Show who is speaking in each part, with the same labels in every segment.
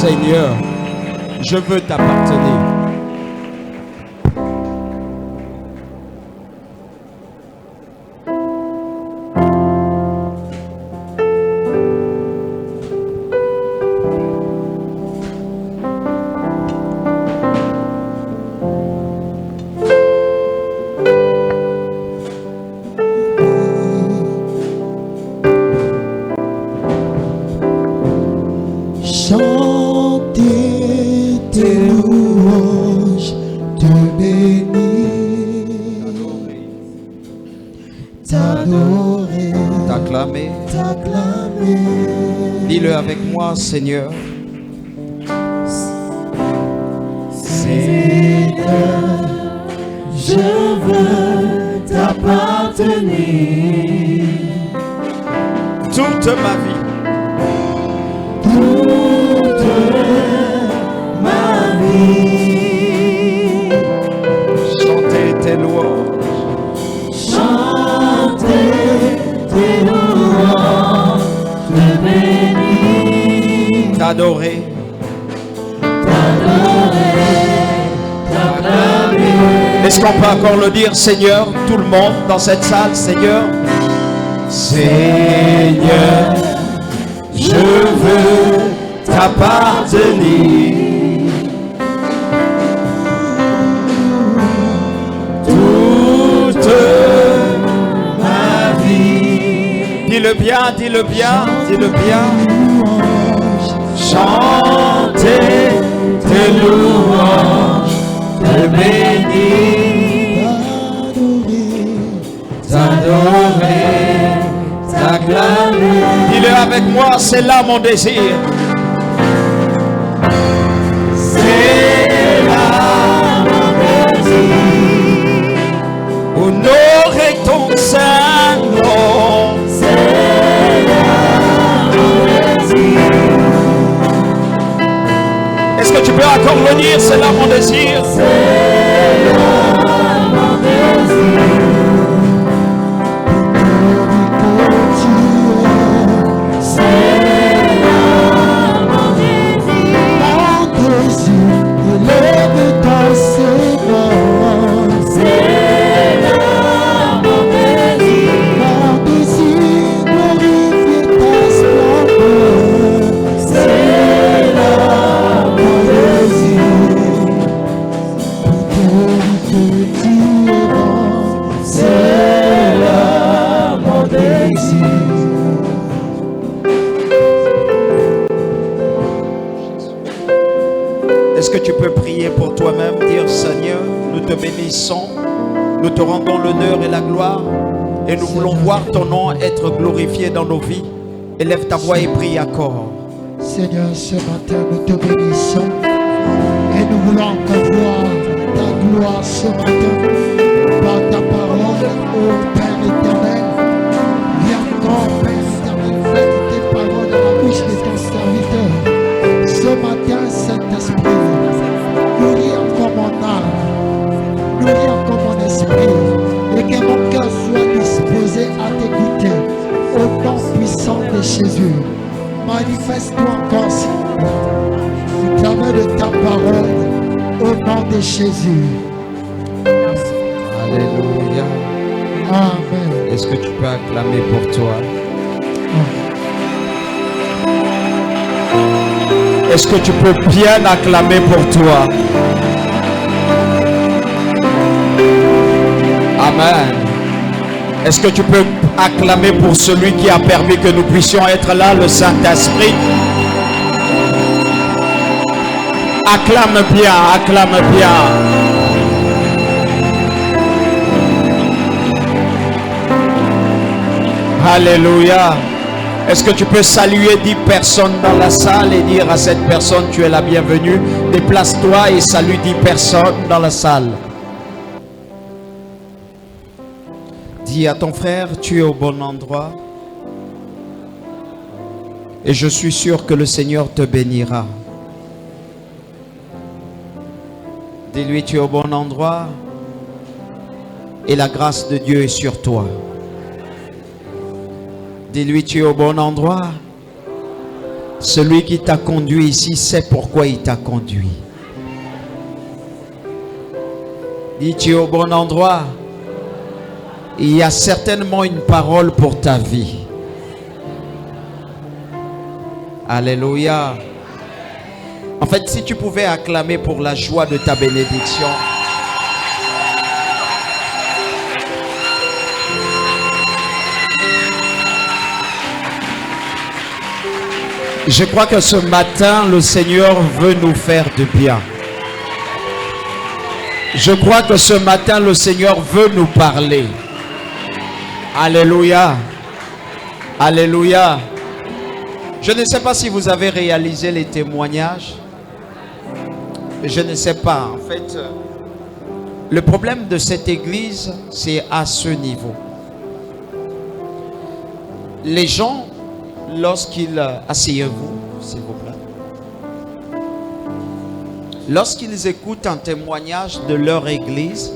Speaker 1: Seigneur, je veux t'appartenir.
Speaker 2: Chanter tes louanges, te bénir, t'adorer,
Speaker 1: T'acclamer.
Speaker 2: t'acclamer.
Speaker 1: Dis-le avec moi, Seigneur.
Speaker 2: Seigneur, je veux t'appartenir.
Speaker 1: Toute ma vie.
Speaker 2: Toute ma vie,
Speaker 1: Chanter tes louanges.
Speaker 2: chanter tes louanges, te bénir,
Speaker 1: T'adorer.
Speaker 2: t'acclamer.
Speaker 1: Est-ce qu'on peut encore le dire, Seigneur? Tout le monde dans cette salle, Seigneur. Seigneur, je veux t'appartenir. Toute ma vie. Dis-le bien, dis-le bien, dis-le bien. Chanter tes louanges, te bénir, t'adorer, t'acclamer. Dis-le avec moi, c'est là mon désir. C'est là mon désir. Honorer ton saint nom. C'est là mon désir. Est-ce que tu peux encore le dire? C'est là mon désir. C'est là mon désir. Est-ce que tu peux prier pour toi-même, dire Seigneur, nous te bénissons, nous te rendons l'honneur et la gloire et nous voulons voir ton nom être glorifié dans nos vies. Élève ta voix et prie encore.
Speaker 2: Seigneur, ce matin, nous te bénissons et nous voulons encore voir ta gloire ce matin par ta parole, ô Père éternel. Viens encore, Père éternel, fais tes paroles dans la bouche de ton serviteur. Ce matin, Saint-Esprit, nourris encore mon âme, nourris encore mon esprit, et que mon cœur soit disposé à t'écouter au nom puissant de Jésus. Manifeste-toi encore, Seigneur, du travers de ta parole, au nom de Jésus.
Speaker 1: Alléluia.
Speaker 2: Amen.
Speaker 1: Est-ce que tu peux acclamer pour toi? Est-ce que tu peux bien acclamer pour toi? Amen. Est-ce que tu peux acclamer pour celui qui a permis que nous puissions être là, le Saint-Esprit? Acclame bien, acclame bien. Alléluia. Est-ce que tu peux saluer 10 personnes dans la salle et dire à cette personne, tu es la bienvenue? Déplace-toi et salue 10 personnes dans la salle. Dis à ton frère, tu es au bon endroit. Et je suis sûr que le Seigneur te bénira. Dis-lui, tu es au bon endroit. Et la grâce de Dieu est sur toi. Dis-lui, tu es au bon endroit Celui qui t'a conduit ici sait pourquoi il t'a conduit. Dis, tu es au bon endroit. Il y a certainement une parole pour ta vie. Alléluia. En fait, si tu pouvais acclamer pour la joie de ta bénédiction. Je crois que ce matin, le Seigneur veut nous faire du bien. Je crois que ce matin, le Seigneur veut nous parler. Alléluia. Alléluia. Je ne sais pas si vous avez réalisé les témoignages. Je ne sais pas. En fait, le problème de cette église, c'est à ce niveau. Les gens, lorsqu'ils... Asseyez-vous, s'il vous plaît. Lorsqu'ils écoutent un témoignage de leur église,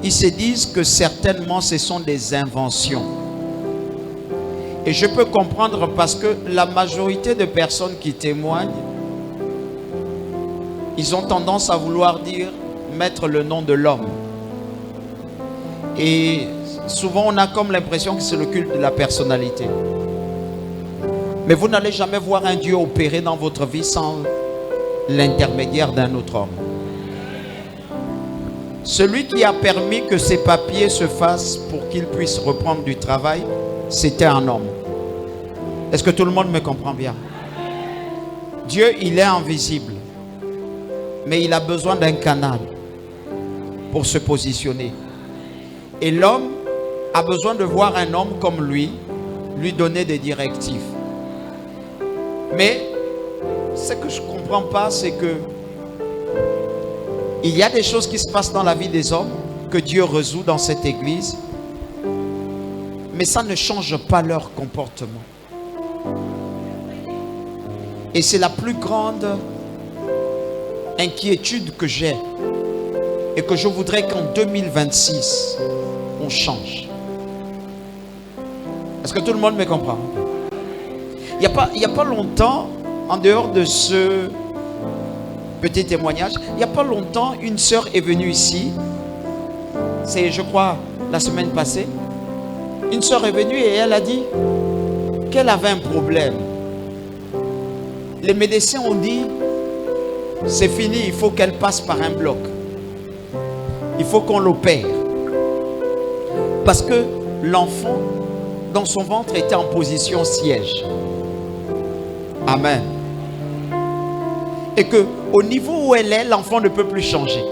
Speaker 1: ils se disent que certainement ce sont des inventions. Et je peux comprendre parce que la majorité de personnes qui témoignent, ils ont tendance à vouloir mettre le nom de l'homme. Et souvent on a comme l'impression que c'est le culte de la personnalité. Mais vous n'allez jamais voir un Dieu opérer dans votre vie sans l'intermédiaire d'un autre homme. Celui qui a permis que ces papiers se fassent pour qu'il puisse reprendre du travail, c'était un homme. Est-ce que tout le monde me comprend bien? Dieu, il est invisible. Mais il a besoin d'un canal pour se positionner. Et l'homme a besoin de voir un homme comme lui donner des directives. Mais ce que je ne comprends pas, c'est que il y a des choses qui se passent dans la vie des hommes que Dieu résout dans cette église, mais ça ne change pas leur comportement. Et c'est la plus grande inquiétude que j'ai et que je voudrais qu'en 2026, on change. Est-ce que tout le monde me comprend? Il n'y a pas longtemps, en dehors de ce petit témoignage, il n'y a pas longtemps, une sœur est venue ici. C'est, je crois, la semaine passée. Une sœur est venue et elle a dit qu'elle avait un problème. Les médecins ont dit, c'est fini, il faut qu'elle passe par un bloc. Il faut qu'on l'opère. Parce que l'enfant, dans son ventre, était en position siège. Amen. Et que au niveau où elle est, l'enfant ne peut plus changer.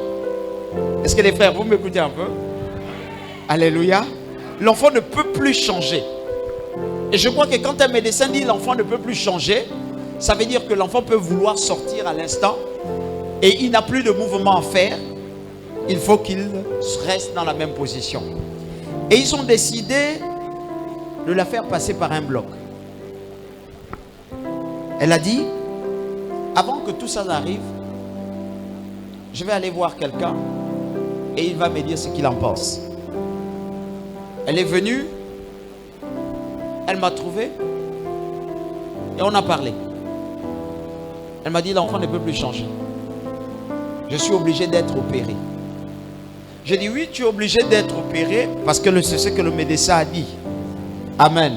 Speaker 1: Est-ce que les frères, vous m'écoutez un peu? Alléluia. L'enfant ne peut plus changer. Et je crois que quand un médecin dit l'enfant ne peut plus changer, ça veut dire que l'enfant peut vouloir sortir à l'instant et il n'a plus de mouvement à faire. Il faut qu'il reste dans la même position. Et ils ont décidé de la faire passer par un bloc. Elle a dit, avant que tout ça arrive, je vais aller voir quelqu'un et il va me dire ce qu'il en pense. Elle est venue, elle m'a trouvé et on a parlé. Elle m'a dit, l'enfant ne peut plus changer. Je suis obligé d'être opéré. J'ai dit, oui, tu es obligé d'être opéré parce que c'est ce que le médecin a dit. Amen.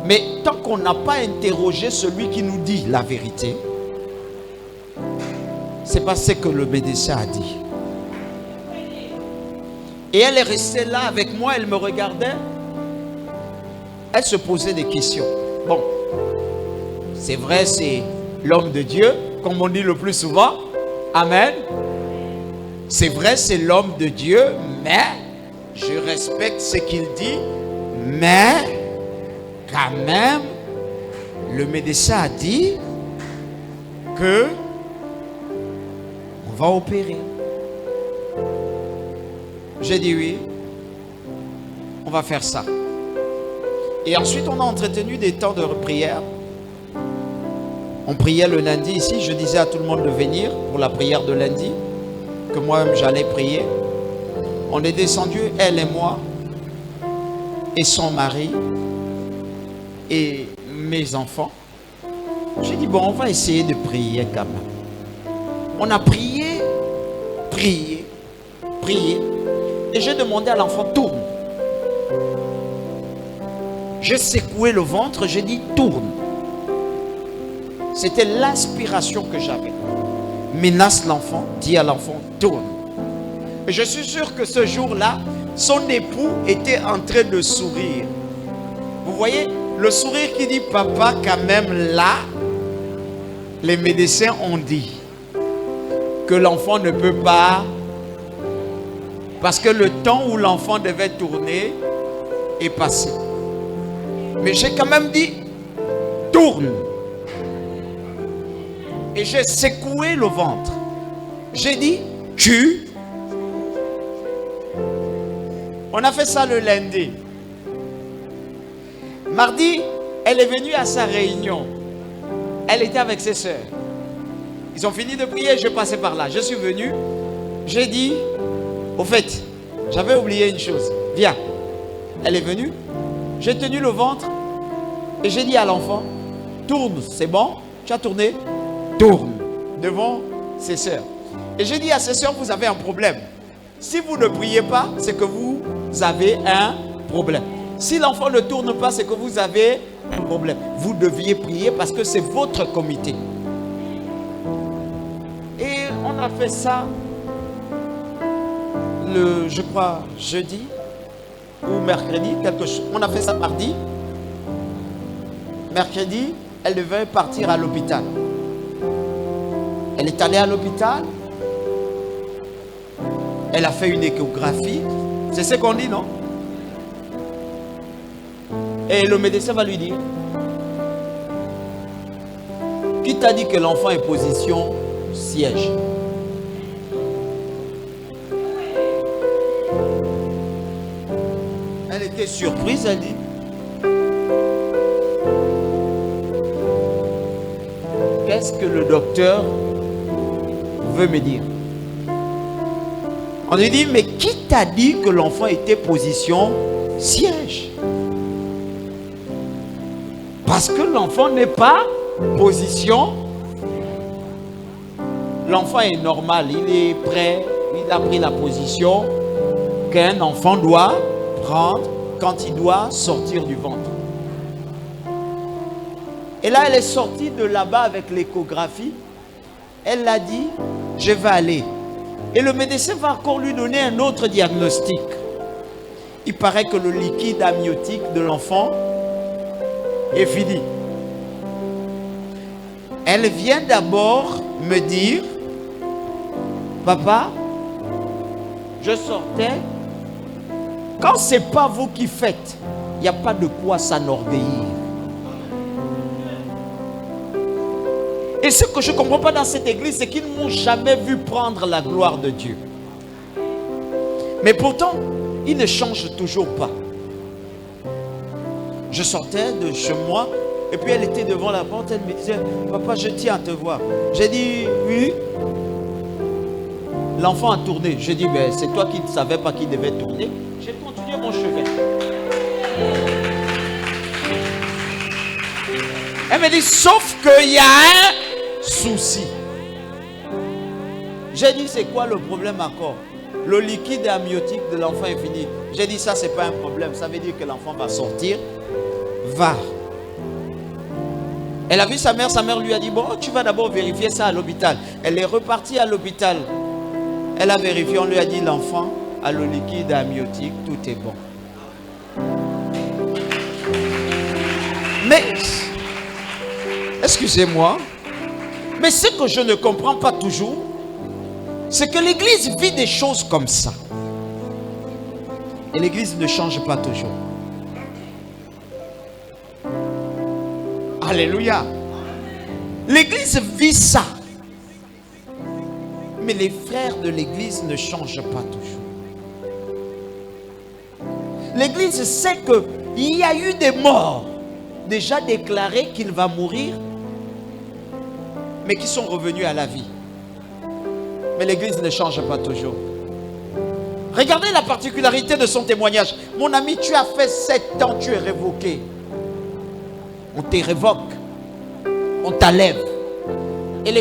Speaker 1: Mais tant qu'on n'a pas interrogé celui qui nous dit la vérité, c'est pas ce que le médecin a dit. Et elle est restée là avec moi, elle me regardait. Elle se posait des questions. Bon, c'est vrai, c'est l'homme de Dieu, comme on dit le plus souvent. Amen. C'est vrai, c'est l'homme de Dieu, mais je respecte ce qu'il dit. Mais quand même, le médecin a dit que on va opérer. J'ai dit oui, on va faire ça. Et ensuite, on a entretenu des temps de prière. On priait le lundi ici. Je disais à tout le monde de venir pour la prière de lundi, que moi-même j'allais prier. On est descendu, elle et moi, et son mari. et mes enfants. J'ai dit, bon, on va essayer de prier quand même. On a prié, prié, prié. Et j'ai demandé à l'enfant, tourne. J'ai secoué le ventre, j'ai dit, tourne. C'était l'inspiration que j'avais. Menace l'enfant, dit à l'enfant, tourne. Et je suis sûr que ce jour-là, son époux était en train de sourire. Vous voyez, le sourire qui dit, papa, quand même là, les médecins ont dit que l'enfant ne peut pas, parce que le temps où l'enfant devait tourner est passé. Mais j'ai quand même dit, tourne. Et j'ai secoué le ventre. J'ai dit, tu. On a fait ça le lundi. Mardi, elle est venue à sa réunion. Elle était avec ses soeurs. Ils ont fini de prier, je passais par là. Je suis venu, j'ai dit, au fait, j'avais oublié une chose. Viens. Elle est venue, j'ai tenu le ventre et j'ai dit à l'enfant, tourne, c'est bon? Tu as tourné? Tourne devant ses soeurs. Et j'ai dit à ses soeurs, vous avez un problème. Si vous ne priez pas, c'est que vous avez un problème. Si l'enfant ne tourne pas, c'est que vous avez un problème. Vous deviez prier parce que c'est votre comité. Et on a fait ça je crois, jeudi ou mercredi, quelque chose. On a fait ça mardi. Mercredi, elle devait partir à l'hôpital. Elle est allée à l'hôpital. Elle a fait une échographie. C'est ce qu'on dit, non? Et le médecin va lui dire, qui t'a dit que l'enfant est position siège? Elle était surprise, elle dit, qu'est-ce que le docteur veut me dire? On lui dit, mais qui t'a dit que l'enfant était position siège? Parce que l'enfant n'est pas position. L'enfant est normal, il est prêt, il a pris la position qu'un enfant doit prendre quand il doit sortir du ventre. Et là, elle est sortie de là-bas avec l'échographie. Elle a dit, je vais aller. Et le médecin va encore lui donner un autre diagnostic. Il paraît que le liquide amniotique de l'enfant est fini. Elle vient d'abord me dire, papa, je sortais. Quand ce n'est pas vous qui faites, il n'y a pas de quoi s'enorgueillir. Et ce que je ne comprends pas dans cette église, c'est qu'ils ne m'ont jamais vu prendre la gloire de Dieu. Mais pourtant, ils ne changent toujours pas. Je sortais de chez moi, et puis elle était devant la porte, elle me disait, papa, je tiens à te voir. J'ai dit, oui. L'enfant a tourné. J'ai dit, ben, c'est toi qui ne savais pas qu'il devait tourner. J'ai continué mon chemin. Elle me dit, sauf qu'il y a un souci. J'ai dit, c'est quoi le problème encore? Le liquide amniotique de l'enfant est fini. J'ai dit, ça, c'est pas un problème. Ça veut dire que l'enfant va sortir. Va. Elle a vu sa mère lui a dit, bon, tu vas d'abord vérifier ça à l'hôpital. Elle est repartie à l'hôpital. Elle a vérifié, on lui a dit, l'enfant a le liquide amniotique, tout est bon. Mais, excusez-moi, mais ce que je ne comprends pas toujours, c'est que l'église vit des choses comme ça. Et l'église ne change pas toujours. Alléluia. L'église vit ça. Mais les frères de l'église ne changent pas toujours. L'église sait qu'il y a eu des morts déjà déclarés qu'il va mourir, mais qui sont revenus à la vie. Mais l'église ne change pas toujours. Regardez la particularité de son témoignage. Mon ami, tu as fait 7 ans, tu es révoqué. on te révoque, on t'enlève. Et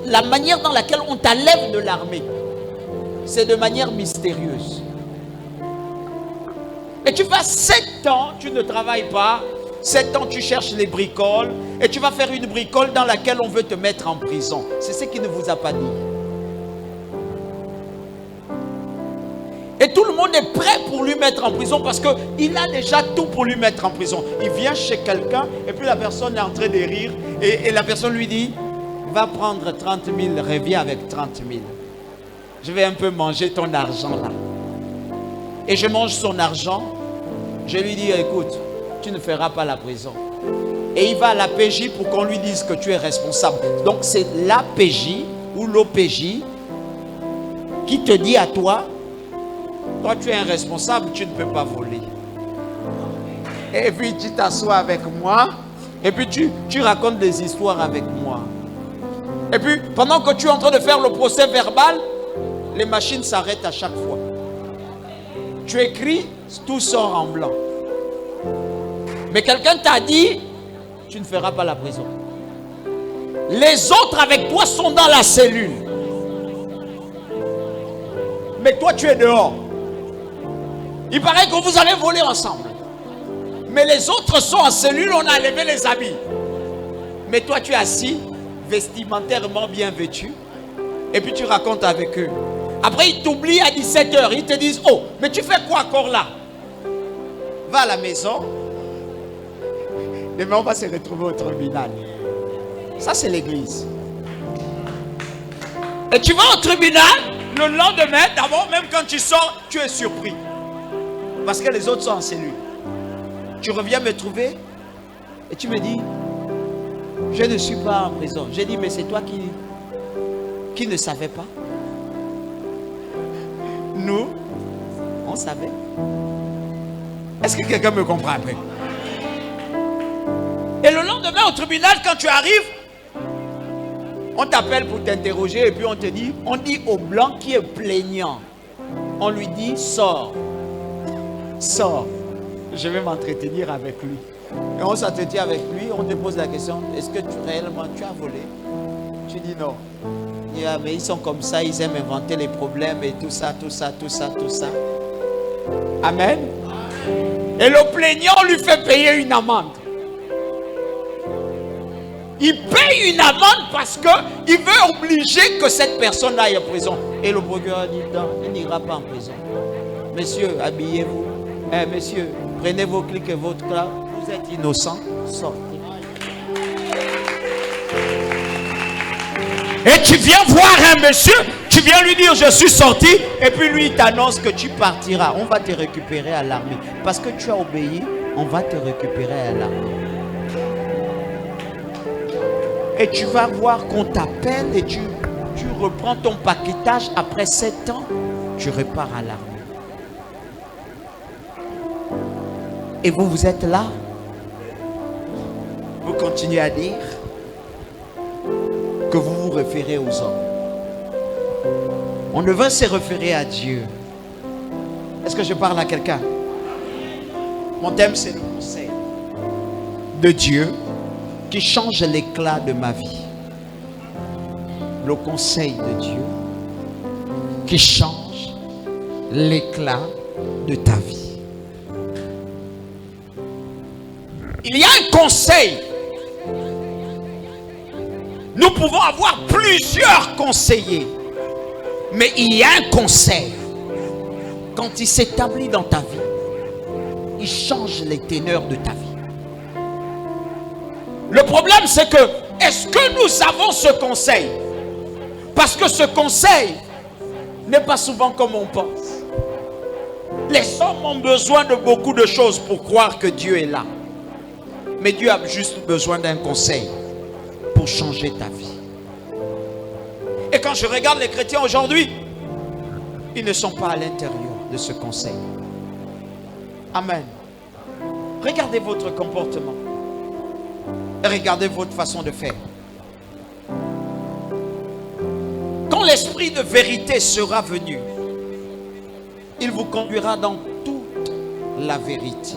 Speaker 1: la manière dans laquelle on t'enlève de l'armée, c'est de manière mystérieuse. Et tu vas 7 ans, tu ne travailles pas. 7 ans, tu cherches les bricoles. Et tu vas faire une bricole dans laquelle on veut te mettre en prison. C'est ce qu'il ne vous a pas dit. Et tout le monde est prêt pour lui mettre en prison parce qu'il a déjà tout pour lui mettre en prison. Il vient chez quelqu'un et puis la personne est en train de rire. Et la personne lui dit, va prendre 30 000, reviens avec 30 000. Je vais un peu manger ton argent là. Et je mange son argent. Je lui dis, écoute, tu ne feras pas la prison. Et il va à la PJ pour qu'on lui dise que tu es responsable. Donc c'est la PJ ou l'OPJ qui te dit à toi, toi tu es un responsable, tu ne peux pas voler. Et puis tu t'assois avec moi. Et puis tu racontes des histoires avec moi. Et puis pendant que tu es en train de faire le procès verbal, les machines s'arrêtent à chaque fois. Tu écris, tout sort en blanc. Mais quelqu'un t'a dit, tu ne feras pas la prison. Les autres avec toi sont dans la cellule. Mais toi tu es dehors. Il paraît que vous allez voler ensemble. Mais les autres sont en cellule, on a enlevé les habits. Mais toi tu es assis, vestimentairement bien vêtu. Et puis tu racontes avec eux. Après ils t'oublient à 17 h. Ils te disent, oh, mais tu fais quoi encore là? Va à la maison. Demain on va se retrouver au tribunal. Ça c'est l'église. Et tu vas au tribunal, le lendemain, d'abord même quand tu sors, tu es surpris. Parce que les autres sont en cellule. Tu reviens me trouver et tu me dis, je ne suis pas en prison. J'ai dit, mais c'est toi qui ne savais pas. Nous, on savait. Est-ce que quelqu'un me comprend après? Et le lendemain au tribunal, quand tu arrives, on t'appelle pour t'interroger et puis on te dit, on dit au blanc qui est plaignant, on lui dit, sors, sors, je vais m'entretenir avec lui. Et on s'entretient avec lui, on te pose la question, est-ce que réellement tu as volé? Tu dis non. Il dit, ah, mais ils sont comme ça, ils aiment inventer les problèmes et tout ça, tout ça, tout ça, tout ça. Amen. Et le plaignant lui fait payer une amende. Il paye une amende parce qu'il veut obliger que cette personne aille en prison. Et le procureur dit, non, il n'ira pas en prison. Messieurs, habillez-vous. Messieurs, prenez vos clics et votre clé. Vous êtes innocents, sortez. Et tu viens voir un monsieur, tu viens lui dire, je suis sorti. Et puis lui, il t'annonce que tu partiras. On va te récupérer à l'armée. Parce que tu as obéi, on va te récupérer à l'armée. Et tu vas voir qu'on t'appelle et tu reprends ton paquetage. Après 7 ans, tu repars à l'armée. Et vous êtes là. Vous continuez à dire que vous vous référez aux hommes. On ne veut se référer à Dieu. Est-ce que je parle à quelqu'un? Mon thème, c'est le conseil de Dieu qui change l'éclat de ma vie. Le conseil de Dieu qui change l'éclat de ta vie. Il y a un conseil. Nous pouvons avoir plusieurs conseillers. Mais il y a un conseil. Quand il s'établit dans ta vie, il change les teneurs de ta vie. Le problème, c'est que, est-ce que nous avons ce conseil? Parce que ce conseil n'est pas souvent comme on pense. Les hommes ont besoin de beaucoup de choses pour croire que Dieu est là. Mais Dieu a juste besoin d'un conseil pour changer ta vie. Et quand je regarde les chrétiens aujourd'hui, ils ne sont pas à l'intérieur de ce conseil. Amen. Regardez votre comportement. Et regardez votre façon de faire. Quand l'esprit de vérité sera venu, il vous conduira dans toute la vérité.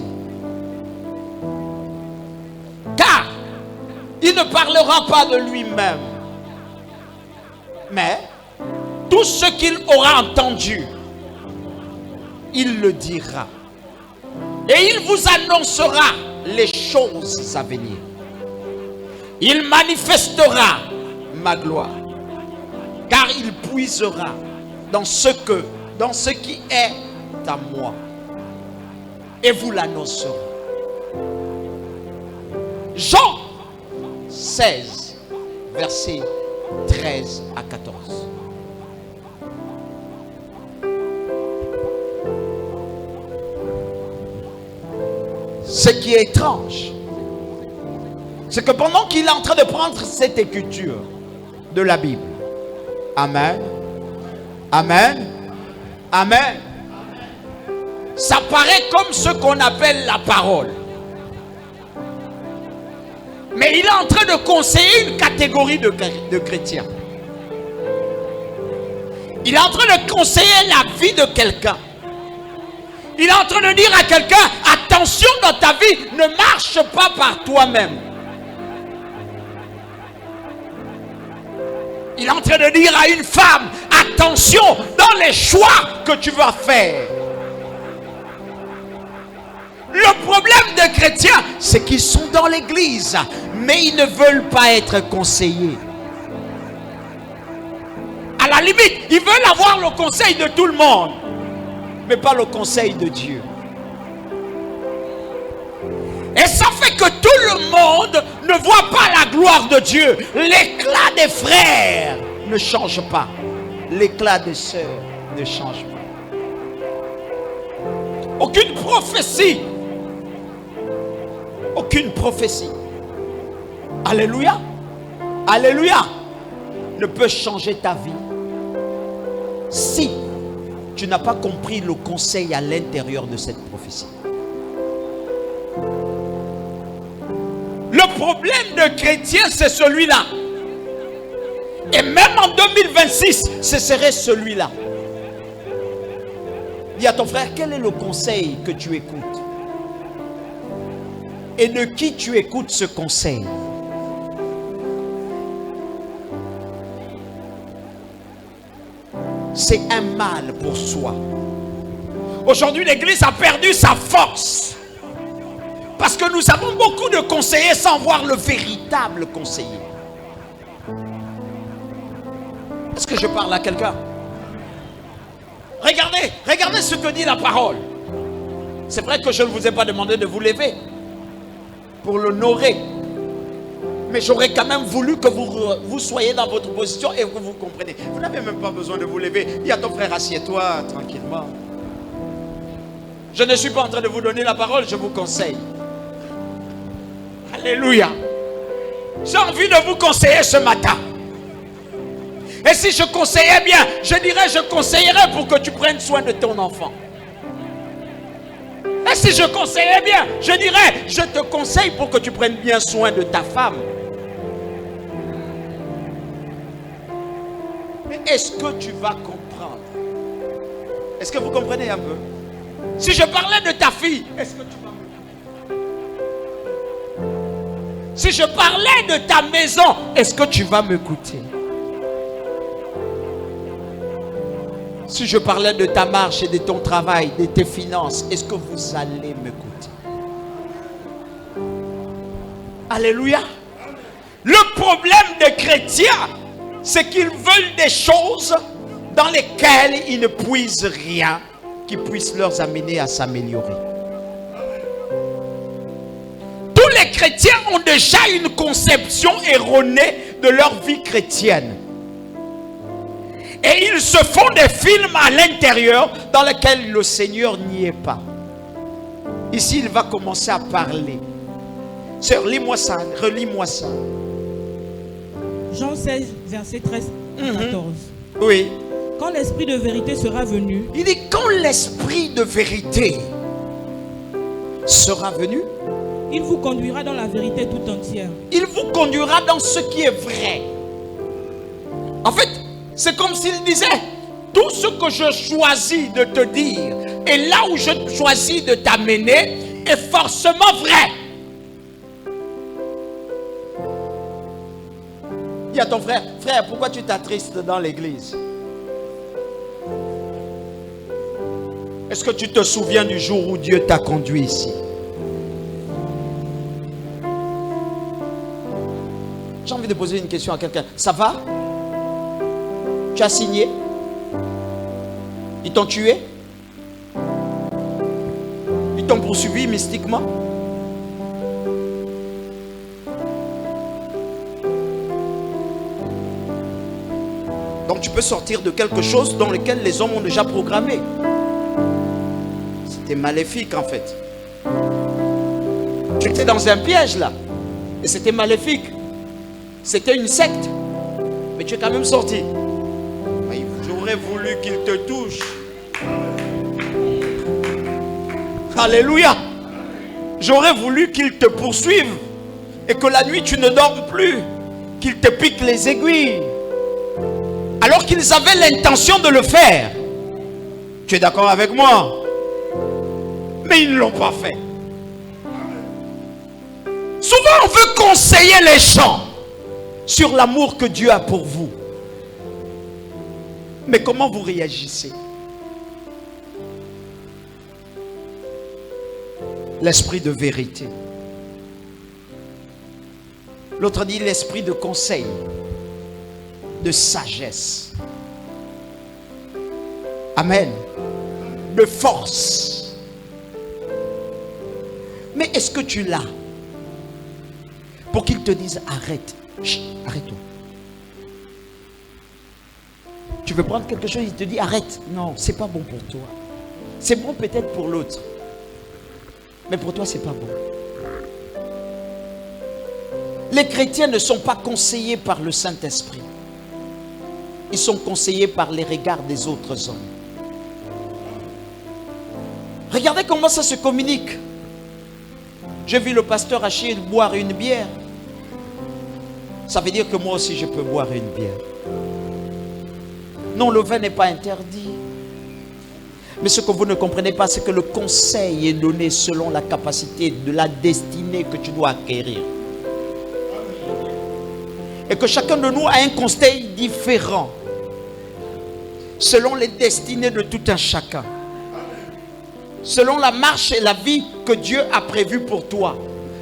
Speaker 1: Car Il ne parlera pas de lui-même, mais tout ce qu'il aura entendu, il le dira. Et il vous annoncera les choses à venir. Il manifestera ma gloire, car il puisera dans ce qui est à moi, et vous l'annoncerez. Jean 16, versets 13 à 14. Ce qui est étrange, c'est que pendant qu'il est en train de prendre cette écriture de la Bible, Amen, Amen, Amen, ça paraît comme ce qu'on appelle la parole. Mais il est en train de conseiller une catégorie de chrétiens. Il est en train de conseiller la vie de quelqu'un. Il est en train de dire à quelqu'un, attention, dans ta vie, ne marche pas par toi-même. Il est en train de dire à une femme, attention dans les choix que tu vas faire. Le problème des chrétiens, c'est qu'ils sont dans l'église, mais ils ne veulent pas être conseillés. À la limite, ils veulent avoir le conseil de tout le monde, mais pas le conseil de Dieu. Et ça fait que tout le monde ne voit pas la gloire de Dieu. L'éclat des frères ne change pas. L'éclat des sœurs ne change pas. Aucune prophétie. Aucune prophétie. Alléluia. Alléluia. Ne peut changer ta vie si tu n'as pas compris le conseil à l'intérieur de cette prophétie. Le problème de chrétien, c'est celui-là. Et même en 2026, ce serait celui-là. Dis à ton frère, quel est le conseil que tu écoutes? Et de qui tu écoutes ce conseil? C'est un mal pour soi. Aujourd'hui, l'église a perdu sa force. Parce que nous avons beaucoup de conseillers sans voir le véritable conseiller. Est-ce que je parle à quelqu'un? Regardez ce que dit la parole. C'est vrai que je ne vous ai pas demandé de vous lever pour l'honorer. Mais j'aurais quand même voulu que vous soyez dans votre position et que vous compreniez. Vous n'avez même pas besoin de vous lever. Dis à ton frère, assieds-toi tranquillement. Je ne suis pas en train de vous donner la parole, je vous conseille. Alléluia. J'ai envie de vous conseiller ce matin. Et si je conseillais bien, je dirais, je conseillerais pour que tu prennes soin de ton enfant. Et si je conseillais bien, je dirais, je te conseille pour que tu prennes bien soin de ta femme. Mais est-ce que tu vas comprendre? Est-ce que vous comprenez un peu? Si je parlais de ta fille, est-ce que tu vas m'écouter? Si je parlais de ta maison, est-ce que tu vas m'écouter? Si je parlais de ta marche et de ton travail, de tes finances, est-ce que vous allez m'écouter? Alléluia. Le problème des chrétiens, c'est qu'ils veulent des choses dans lesquelles ils ne puisent rien qui puisse leur amener à s'améliorer. Tous les chrétiens ont déjà une conception erronée de leur vie chrétienne. Et ils se font des films à l'intérieur dans lesquels le Seigneur n'y est pas. Ici, il va commencer à parler. Sœur, lis-moi ça, relis-moi ça.
Speaker 3: Jean 16, verset 13 à 14.
Speaker 1: Oui.
Speaker 3: Quand l'esprit de vérité sera venu,
Speaker 1: Il dit, quand l'esprit de vérité sera venu,
Speaker 3: il vous conduira dans la vérité tout entière.
Speaker 1: il vous conduira dans ce qui est vrai. En fait, c'est comme s'il disait, tout ce que je choisis de te dire et là où je choisis de t'amener est forcément vrai. Dis à ton frère, frère, pourquoi tu t'attristes dans l'église? Est-ce que tu te souviens du jour où Dieu t'a conduit ici? J'ai envie de poser une question à quelqu'un. Ça va? Tu as signé? Ils t'ont tué? Ils t'ont poursuivi mystiquement? Donc tu peux sortir de quelque chose dans lequel les hommes ont déjà programmé. C'était maléfique en fait. Tu étais dans un piège là. Et c'était maléfique. C'était une secte. Mais tu es quand même sorti. J'aurais voulu qu'il te touche. Alléluia. J'aurais voulu qu'il te poursuive. Et que la nuit tu ne dormes plus. Qu'il te pique les aiguilles. Alors qu'ils avaient l'intention de le faire. Tu es d'accord avec moi? Mais ils ne l'ont pas fait. Souvent on veut conseiller les gens sur l'amour que Dieu a pour vous. Mais comment vous réagissez? L'esprit de vérité. L'autre dit l'esprit de conseil, de sagesse. Amen. De force. Mais est-ce que tu l'as? Pour qu'il te dise arrête. Chut, arrête-toi. Tu veux prendre quelque chose, il te dit arrête. Non, c'est pas bon pour toi. C'est bon peut-être pour l'autre. Mais pour toi, c'est pas bon. Les chrétiens ne sont pas conseillés par le Saint-Esprit. Ils sont conseillés par les regards des autres hommes. Regardez comment ça se communique. J'ai vu le pasteur Achille boire une bière. Ça veut dire que moi aussi je peux boire une bière. Non, le vin n'est pas interdit. Mais ce que vous ne comprenez pas, c'est que le conseil est donné selon la capacité de la destinée que tu dois acquérir. Et que chacun de nous a un conseil différent. Selon les destinées de tout un chacun. Selon la marche et la vie que Dieu a prévue pour toi.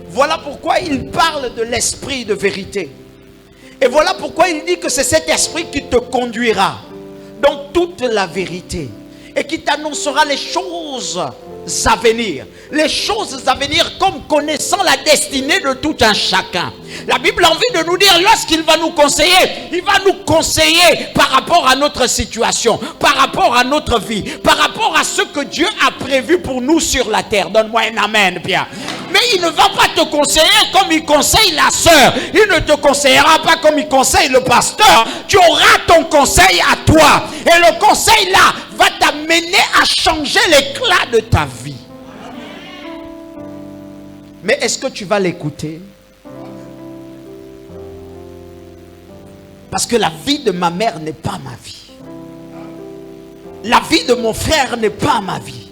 Speaker 1: Voilà pourquoi il parle de l'esprit de vérité. Et voilà pourquoi il dit que c'est cet esprit qui te conduira dans toute la vérité. Et qui t'annoncera les choses à venir. Les choses à venir comme connaissant la destinée de tout un chacun. La Bible a envie de nous dire, lorsqu'il va nous conseiller, il va nous conseiller par rapport à notre situation, par rapport à notre vie, par rapport à ce que Dieu a prévu pour nous sur la terre. Donne-moi un amen, Pierre. Mais il ne va pas te conseiller comme il conseille la sœur. Il ne te conseillera pas comme il conseille le pasteur. Tu auras ton conseil à toi. Et le conseil là va t'amener à changer l'éclat de ta vie. Mais est-ce que tu vas l'écouter? Parce que la vie de ma mère n'est pas ma vie. La vie de mon frère n'est pas ma vie.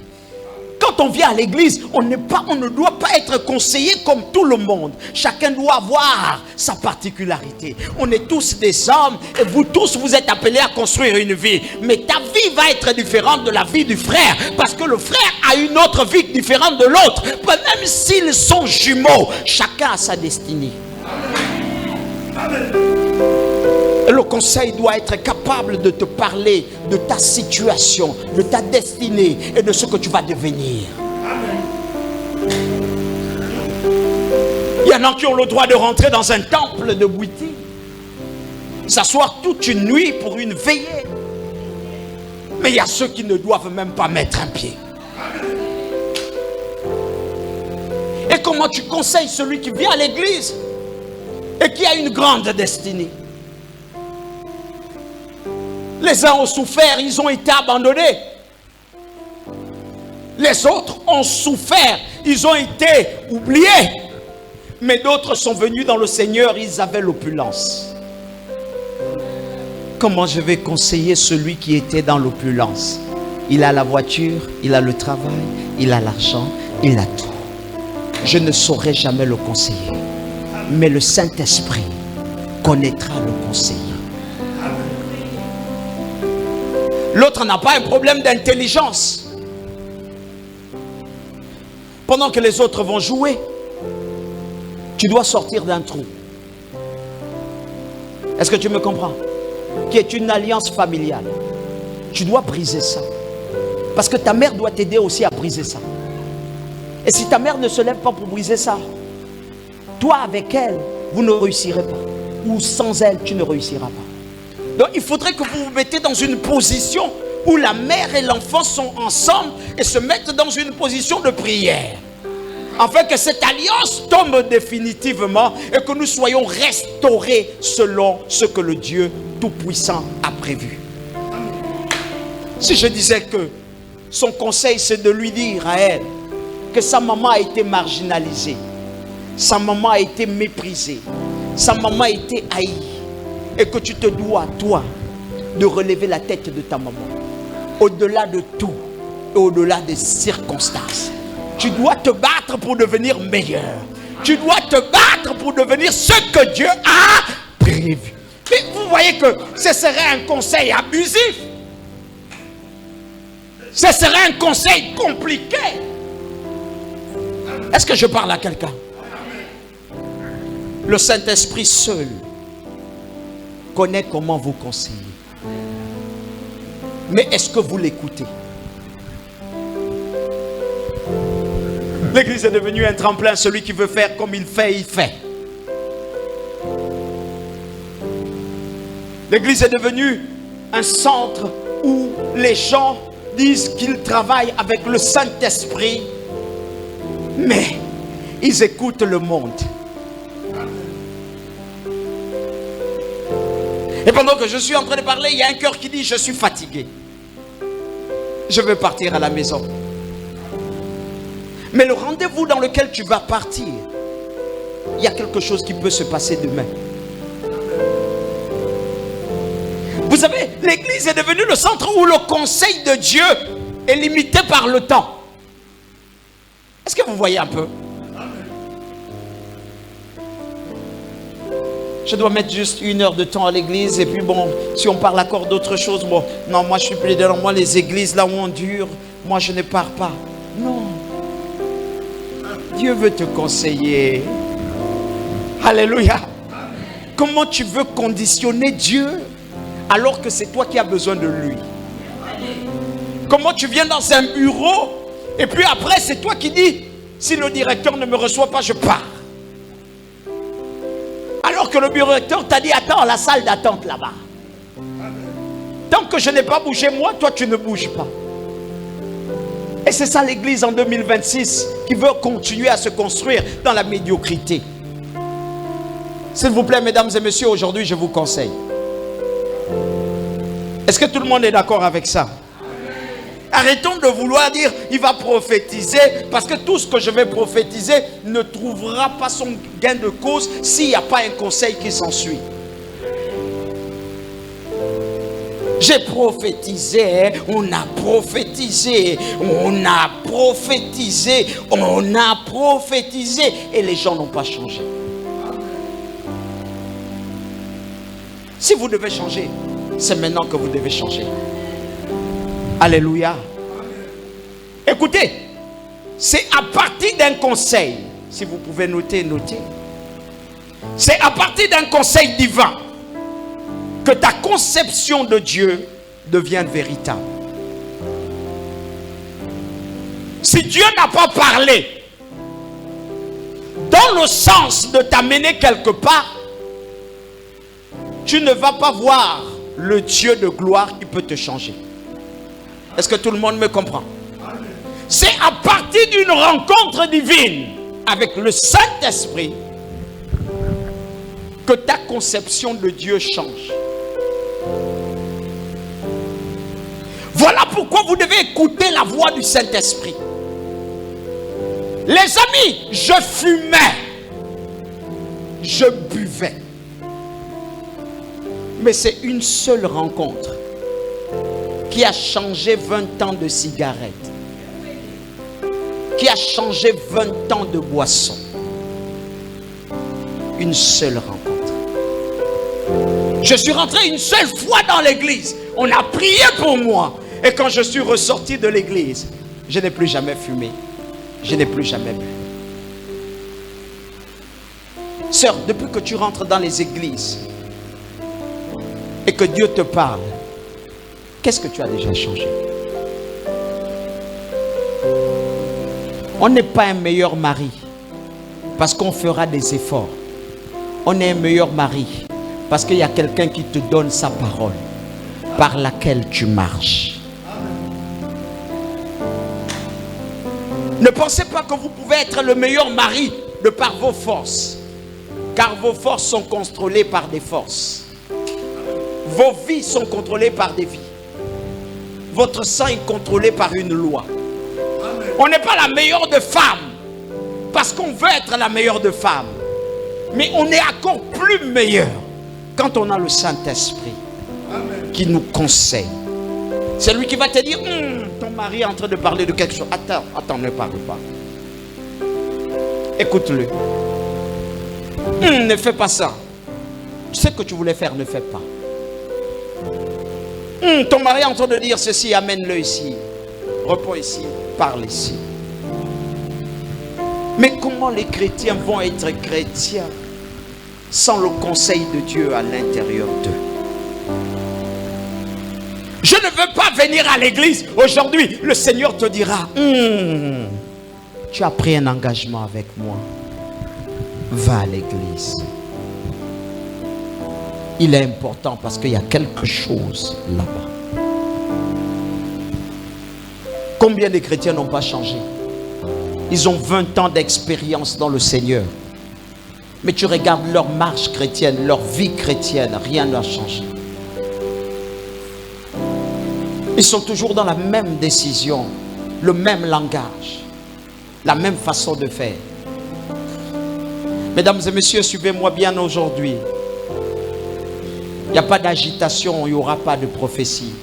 Speaker 1: Quand on vient à l'église, on ne doit pas être conseillé comme tout le monde. Chacun doit avoir sa particularité. On est tous des hommes et vous tous, vous êtes appelés à construire une vie. Mais ta vie va être différente de la vie du frère. Parce que le frère a une autre vie différente de l'autre. Même s'ils sont jumeaux, chacun a sa destinée. Amen. Et le conseil doit être capable de te parler de ta situation, de ta destinée et de ce que tu vas devenir. Amen. Il y en a qui ont le droit de rentrer dans un temple de Bouiti, s'asseoir toute une nuit pour une veillée. Mais il y a ceux qui ne doivent même pas mettre un pied. Et comment tu conseilles celui qui vient à l'église et qui a une grande destinée? Les uns ont souffert, ils ont été abandonnés. Les autres ont souffert, ils ont été oubliés. Mais d'autres sont venus dans le Seigneur, ils avaient l'opulence. Comment je vais conseiller celui qui était dans l'opulence? Il a la voiture, il a le travail, il a l'argent, il a tout. Je ne saurais jamais le conseiller. Mais le Saint-Esprit connaîtra le conseiller. L'autre n'a pas un problème d'intelligence. Pendant que les autres vont jouer, tu dois sortir d'un trou. Est-ce que tu me comprends? Qui est une alliance familiale. Tu dois briser ça. Parce que ta mère doit t'aider aussi à briser ça. Et si ta mère ne se lève pas pour briser ça, toi avec elle, vous ne réussirez pas. Ou sans elle, tu ne réussiras pas. Donc il faudrait que vous vous mettez dans une position où la mère et l'enfant sont ensemble et se mettent dans une position de prière. Afin que cette alliance tombe définitivement et que nous soyons restaurés selon ce que le Dieu Tout-Puissant a prévu. Si je disais que son conseil c'est de lui dire à elle que sa maman a été marginalisée, sa maman a été méprisée, sa maman a été haïe et que tu te dois, toi, de relever la tête de ta maman au-delà de tout et au-delà des circonstances. Tu dois te battre pour devenir meilleur. Tu dois te battre pour devenir ce que Dieu a prévu. Mais vous voyez que ce serait un conseil abusif. Ce serait un conseil compliqué. Est-ce que je parle à quelqu'un? Le Saint-Esprit seul connaît comment vous conseiller. Mais est-ce que vous l'écoutez? L'église est devenue un tremplin. Celui qui veut faire comme il fait, il fait. L'église est devenue un centre où les gens disent qu'ils travaillent avec le Saint-Esprit, mais ils écoutent le monde. Et pendant que je suis en train de parler, il y a un cœur qui dit: je suis fatigué, je veux partir à la maison. Mais le rendez-vous dans lequel tu vas partir, il y a quelque chose qui peut se passer demain. Vous savez, l'église est devenue le centre où le conseil de Dieu est limité par le temps. Est-ce que vous voyez un peu? Je dois mettre juste 1 heure de temps à l'église et puis bon, si on parle encore d'autre chose, bon, non, moi je suis plus dans moi les églises là où on dure, moi je ne pars pas. Non. Dieu veut te conseiller. Alléluia. Comment tu veux conditionner Dieu alors que c'est toi qui as besoin de lui? Comment tu viens dans un bureau et puis après c'est toi qui dis: si le directeur ne me reçoit pas, je pars. Alors que le directeur t'a dit: attends à la salle d'attente là-bas. Tant que je n'ai pas bougé moi, toi tu ne bouges pas. Et c'est ça l'église en 2026 qui veut continuer à se construire dans la médiocrité. S'il vous plaît, mesdames et messieurs, aujourd'hui je vous conseille. Est-ce que tout le monde est d'accord avec ça? Arrêtons de vouloir dire il va prophétiser, parce que tout ce que je vais prophétiser ne trouvera pas son gain de cause s'il n'y a pas un conseil qui s'ensuit. J'ai prophétisé, on a prophétisé, on a prophétisé, on a prophétisé et les gens n'ont pas changé. Si vous devez changer, c'est maintenant que vous devez changer. Alléluia. Écoutez, c'est à partir d'un conseil, si vous pouvez noter, notez. C'est à partir d'un conseil divin que ta conception de Dieu devient véritable. Si Dieu n'a pas parlé dans le sens de t'amener quelque part, tu ne vas pas voir le Dieu de gloire qui peut te changer. Est-ce que tout le monde me comprend? C'est à partir d'une rencontre divine avec le Saint-Esprit que ta conception de Dieu change. Voilà pourquoi vous devez écouter la voix du Saint-Esprit. Les amis, je fumais, je buvais. Mais c'est une seule rencontre qui a changé 20 ans de cigarettes, qui a changé 20 ans de boissons. Une seule rencontre. Je suis rentré une seule fois dans l'église. On a prié pour moi. Et quand je suis ressorti de l'église, je n'ai plus jamais fumé. Je n'ai plus jamais bu. Sœur, depuis que tu rentres dans les églises et que Dieu te parle, qu'est-ce que tu as déjà changé? On n'est pas un meilleur mari parce qu'on fera des efforts. On est un meilleur mari parce qu'il y a quelqu'un qui te donne sa parole par laquelle tu marches. Ne pensez pas que vous pouvez être le meilleur mari de par vos forces, car vos forces sont contrôlées par des forces. Vos vies sont contrôlées par des vies. Votre sang est contrôlé par une loi. On n'est pas la meilleure de femmes parce qu'on veut être la meilleure de femmes. Mais on est encore plus meilleur quand on a le Saint-Esprit qui nous conseille. C'est lui qui va te dire, ton mari est en train de parler de quelque chose. Attends, ne parle pas. Écoute-le. Ne fais pas ça. Tu sais que tu voulais faire, ne fais pas. Ton mari est en train de dire ceci, amène-le ici. Reprends ici, parle ici. Mais comment les chrétiens vont être chrétiens sans le conseil de Dieu à l'intérieur d'eux? Je ne veux pas venir à l'église. Aujourd'hui, le Seigneur te dira, tu as pris un engagement avec moi. Va à l'église. Il est important parce qu'il y a quelque chose là-bas. Combien de chrétiens n'ont pas changé? Ils ont 20 ans d'expérience dans le Seigneur. Mais tu regardes leur marche chrétienne, leur vie chrétienne, rien n'a changé. Ils sont toujours dans la même décision, le même langage, la même façon de faire. Mesdames et messieurs, suivez-moi bien aujourd'hui. Il n'y a pas d'agitation, il n'y aura pas de prophétie.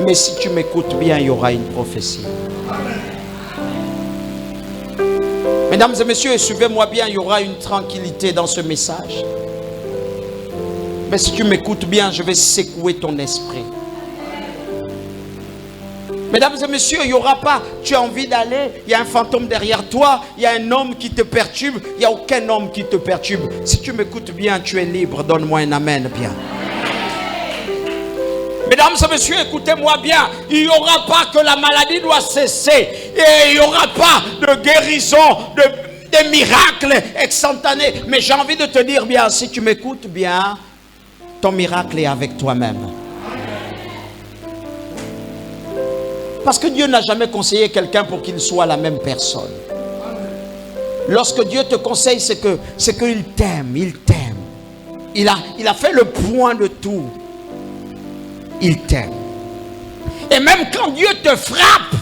Speaker 1: Mais si tu m'écoutes bien, il y aura une prophétie. Mesdames et messieurs, suivez-moi bien, il y aura une tranquillité dans ce message. Mais si tu m'écoutes bien, je vais secouer ton esprit. Mesdames et messieurs, il n'y aura pas, tu as envie d'aller, il y a un fantôme derrière toi, il y a un homme qui te perturbe, il n'y a aucun homme qui te perturbe. Si tu m'écoutes bien, tu es libre, donne-moi un amen bien. Mesdames et messieurs, écoutez-moi bien, il n'y aura pas que la maladie doit cesser, et il n'y aura pas de guérison, de miracles instantanés. Mais j'ai envie de te dire bien, si tu m'écoutes bien, ton miracle est avec toi-même. Parce que Dieu n'a jamais conseillé quelqu'un pour qu'il soit la même personne. Lorsque Dieu te conseille, c'est qu'il t'aime, il t'aime. Il a fait le point de tout. Il t'aime. Et même quand Dieu te frappe,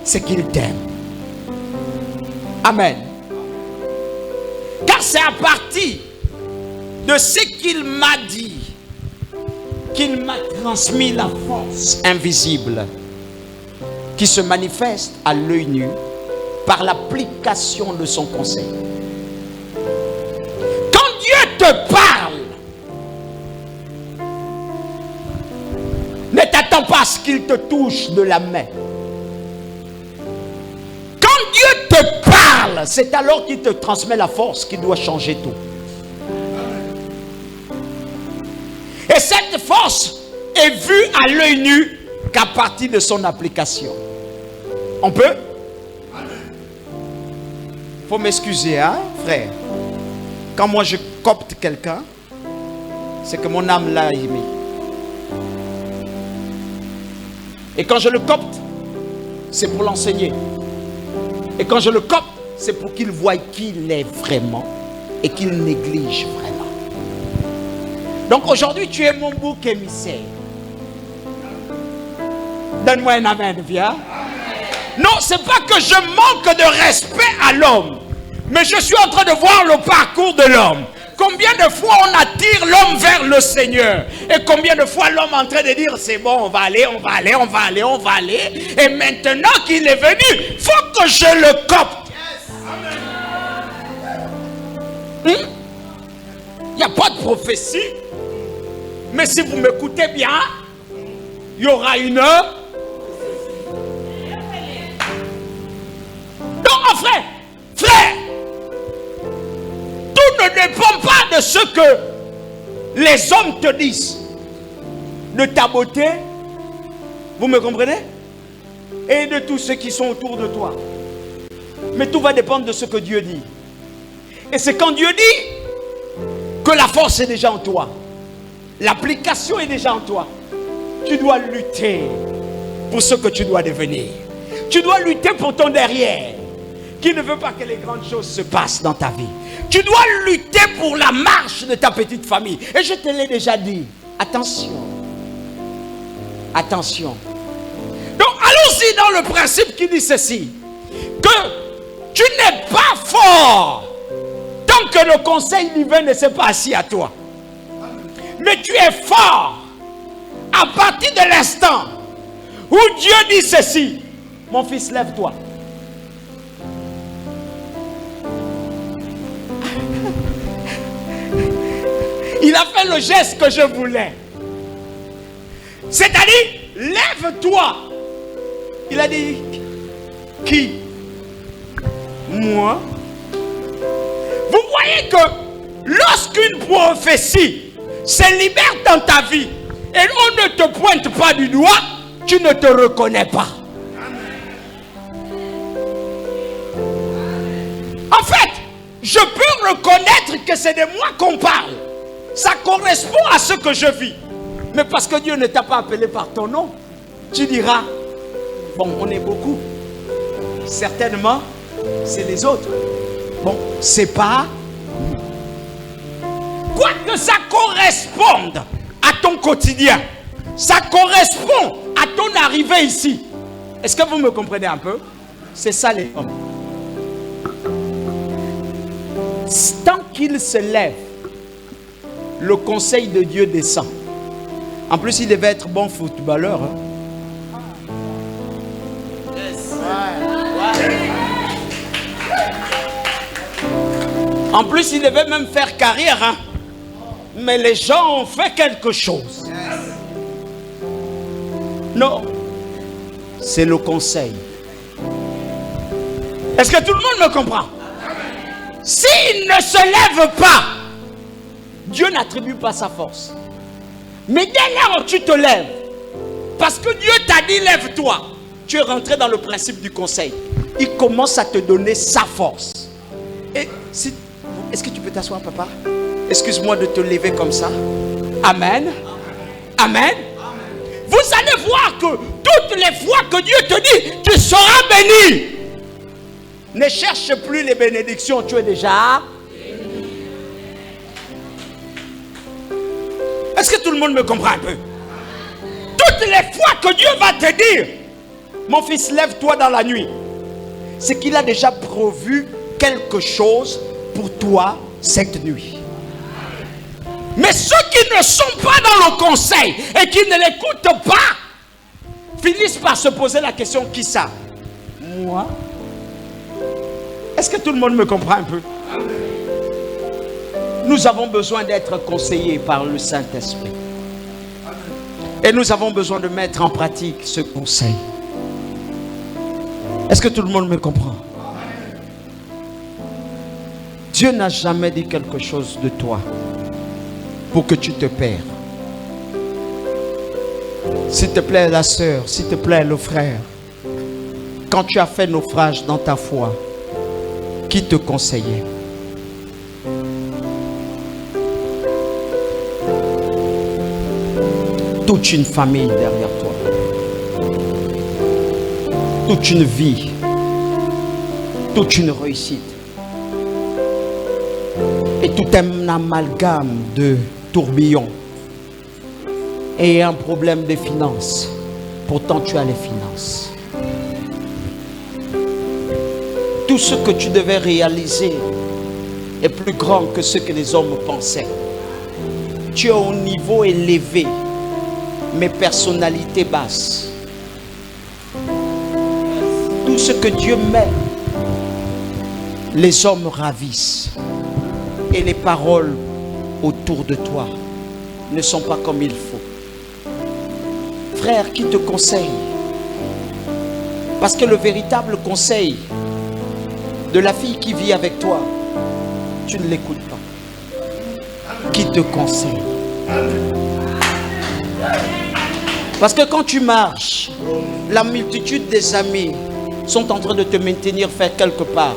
Speaker 1: c'est qu'il t'aime. Amen. Car c'est à partir de ce qu'il m'a dit qu'il m'a transmis la force invisible qui se manifeste à l'œil nu par l'application de son conseil. Quand Dieu te parle, ne t'attends pas à ce qu'il te touche de la main. Quand Dieu te parle, c'est alors qu'il te transmet la force qui doit changer tout. Et cette force est vue à l'œil nu qu'à partir de son application. On peut? Il faut m'excuser, hein, frère. Quand moi je copte quelqu'un, c'est que mon âme l'a aimé. Et quand je le copte, c'est pour l'enseigner. Et quand je le copte, c'est pour qu'il voie qui il est vraiment et qu'il néglige vraiment. Donc aujourd'hui, tu es mon bouc émissaire. Donne-moi un amen, viens. Non, c'est pas que je manque de respect à l'homme, mais je suis en train de voir le parcours de l'homme. Combien de fois on attire l'homme vers le Seigneur, et combien de fois l'homme est en train de dire c'est bon, on va aller. Et maintenant qu'il est venu, il faut que je le copte. n'y a pas de prophétie. Mais si vous m'écoutez bien, il y aura une... Donc, frère, tout ne dépend pas de ce que les hommes te disent. De ta beauté, vous me comprenez? Et de tous ceux qui sont autour de toi. Mais tout va dépendre de ce que Dieu dit. Et c'est quand Dieu dit que la force est déjà en toi. L'application est déjà en toi. Tu dois lutter pour ce que tu dois devenir. Tu dois lutter pour ton derrière, qui ne veut pas que les grandes choses se passent dans ta vie. Tu dois lutter pour la marche de ta petite famille. Et je te l'ai déjà dit. Attention. Attention. Donc allons-y dans le principe qui dit ceci. Que tu n'es pas fort tant que le conseil divin ne s'est pas assis à toi. Mais tu es fort à partir de l'instant où Dieu dit ceci. Mon fils, lève-toi. Il a fait le geste que je voulais. C'est-à-dire, lève-toi. Il a dit, qui? Moi. Vous voyez que lorsqu'une prophétie se libère dans ta vie et on ne te pointe pas du doigt, tu ne te reconnais pas. En fait, je peux reconnaître que c'est de moi qu'on parle. Ça correspond à ce que je vis. Mais parce que Dieu ne t'a pas appelé par ton nom, tu diras, bon, on est beaucoup. Certainement, c'est les autres. Bon, c'est pas... Quoi que ça corresponde à ton quotidien, ça correspond à ton arrivée ici. Est-ce que vous me comprenez un peu? C'est ça les hommes. Tant qu'il se lève, le conseil de Dieu descend. En plus, il devait être bon footballeur. En plus, il devait même faire carrière. Mais les gens ont fait quelque chose. Non. C'est le conseil. Est-ce que tout le monde me comprend? S'il ne se lève pas, Dieu n'attribue pas sa force. Mais dès lors où tu te lèves, parce que Dieu t'a dit lève-toi, tu es rentré dans le principe du conseil. Il commence à te donner sa force. Et si, est-ce que tu peux t'asseoir, papa? Excuse-moi de te lever comme ça. Amen. Amen. Vous allez voir que toutes les fois que Dieu te dit, tu seras béni. Ne cherche plus les bénédictions, tu es déjà béni. Est-ce que tout le monde me comprend un peu? Toutes les fois que Dieu va te dire, mon fils, lève-toi dans la nuit, c'est qu'il a déjà prévu quelque chose pour toi cette nuit. Mais ceux qui ne sont pas dans le conseil et qui ne l'écoutent pas, finissent par se poser la question, qui ça? Moi? Est-ce que tout le monde me comprend un peu? Nous avons besoin d'être conseillés par le Saint-Esprit. Et nous avons besoin de mettre en pratique ce conseil. Est-ce que tout le monde me comprend? Dieu n'a jamais dit quelque chose de toi pour que tu te perds. S'il te plaît la sœur, s'il te plaît le frère, quand tu as fait naufrage dans ta foi, qui te conseillait? Toute une famille derrière toi, toute une vie, toute une réussite et tout un amalgame de tourbillons et un problème de finances. Pourtant tu as les finances. Tout ce que tu devais réaliser est plus grand que ce que les hommes pensaient. Tu es au niveau élevé, mais personnalité basse. Tout ce que Dieu met, les hommes ravissent. Et les paroles autour de toi ne sont pas comme il faut. Frère, qui te conseille? Parce que le véritable conseil de la fille qui vit avec toi, tu ne l'écoutes pas. Qui te conseille? Parce que quand tu marches, la multitude des amis sont en train de te maintenir faire quelque part.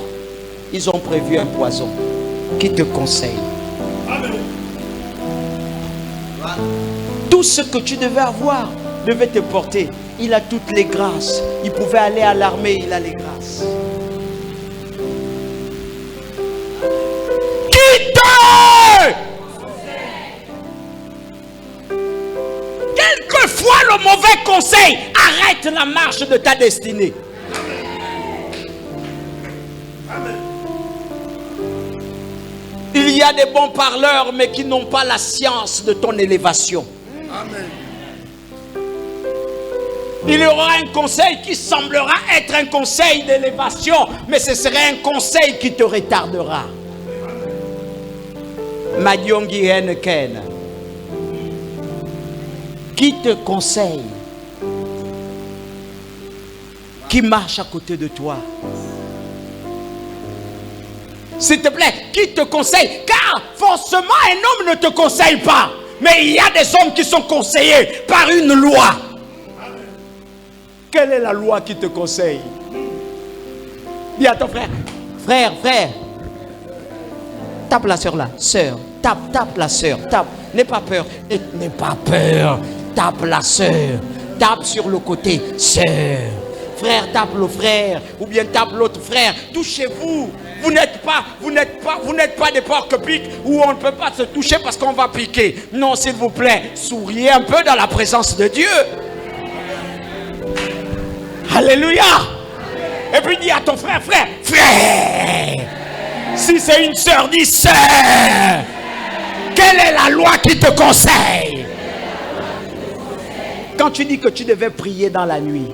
Speaker 1: Ils ont prévu un poison. Qui te conseille? Tout ce que tu devais avoir devait te porter. Il a toutes les grâces. Il pouvait aller à l'armée, il a les grâces. Quelquefois le mauvais conseil arrête la marche de ta destinée. Il y a des bons parleurs mais qui n'ont pas la science de ton élévation. Amen. Il y aura un conseil qui semblera être un conseil d'élévation, mais ce serait un conseil qui te retardera. Madiongi Henken. Qui te conseille? Qui marche à côté de toi? S'il te plaît, qui te conseille? Car forcément un homme ne te conseille pas. Mais il y a des hommes qui sont conseillés par une loi. Quelle est la loi qui te conseille? Dis à ton frère, frère, tape la soeur là, soeur, tape la soeur, tape, n'aie pas peur, tape la soeur, tape sur le côté, soeur, frère, tape le frère, ou bien tape l'autre frère, touchez-vous. Vous n'êtes pas des porcs-piques où on ne peut pas se toucher parce qu'on va piquer. Non, s'il vous plaît, souriez un peu dans la présence de Dieu. Alléluia. Et puis dis à ton frère. Si c'est une sœur, dis sœur. Quelle est la loi qui te conseille? Quand tu dis que tu devais prier dans la nuit,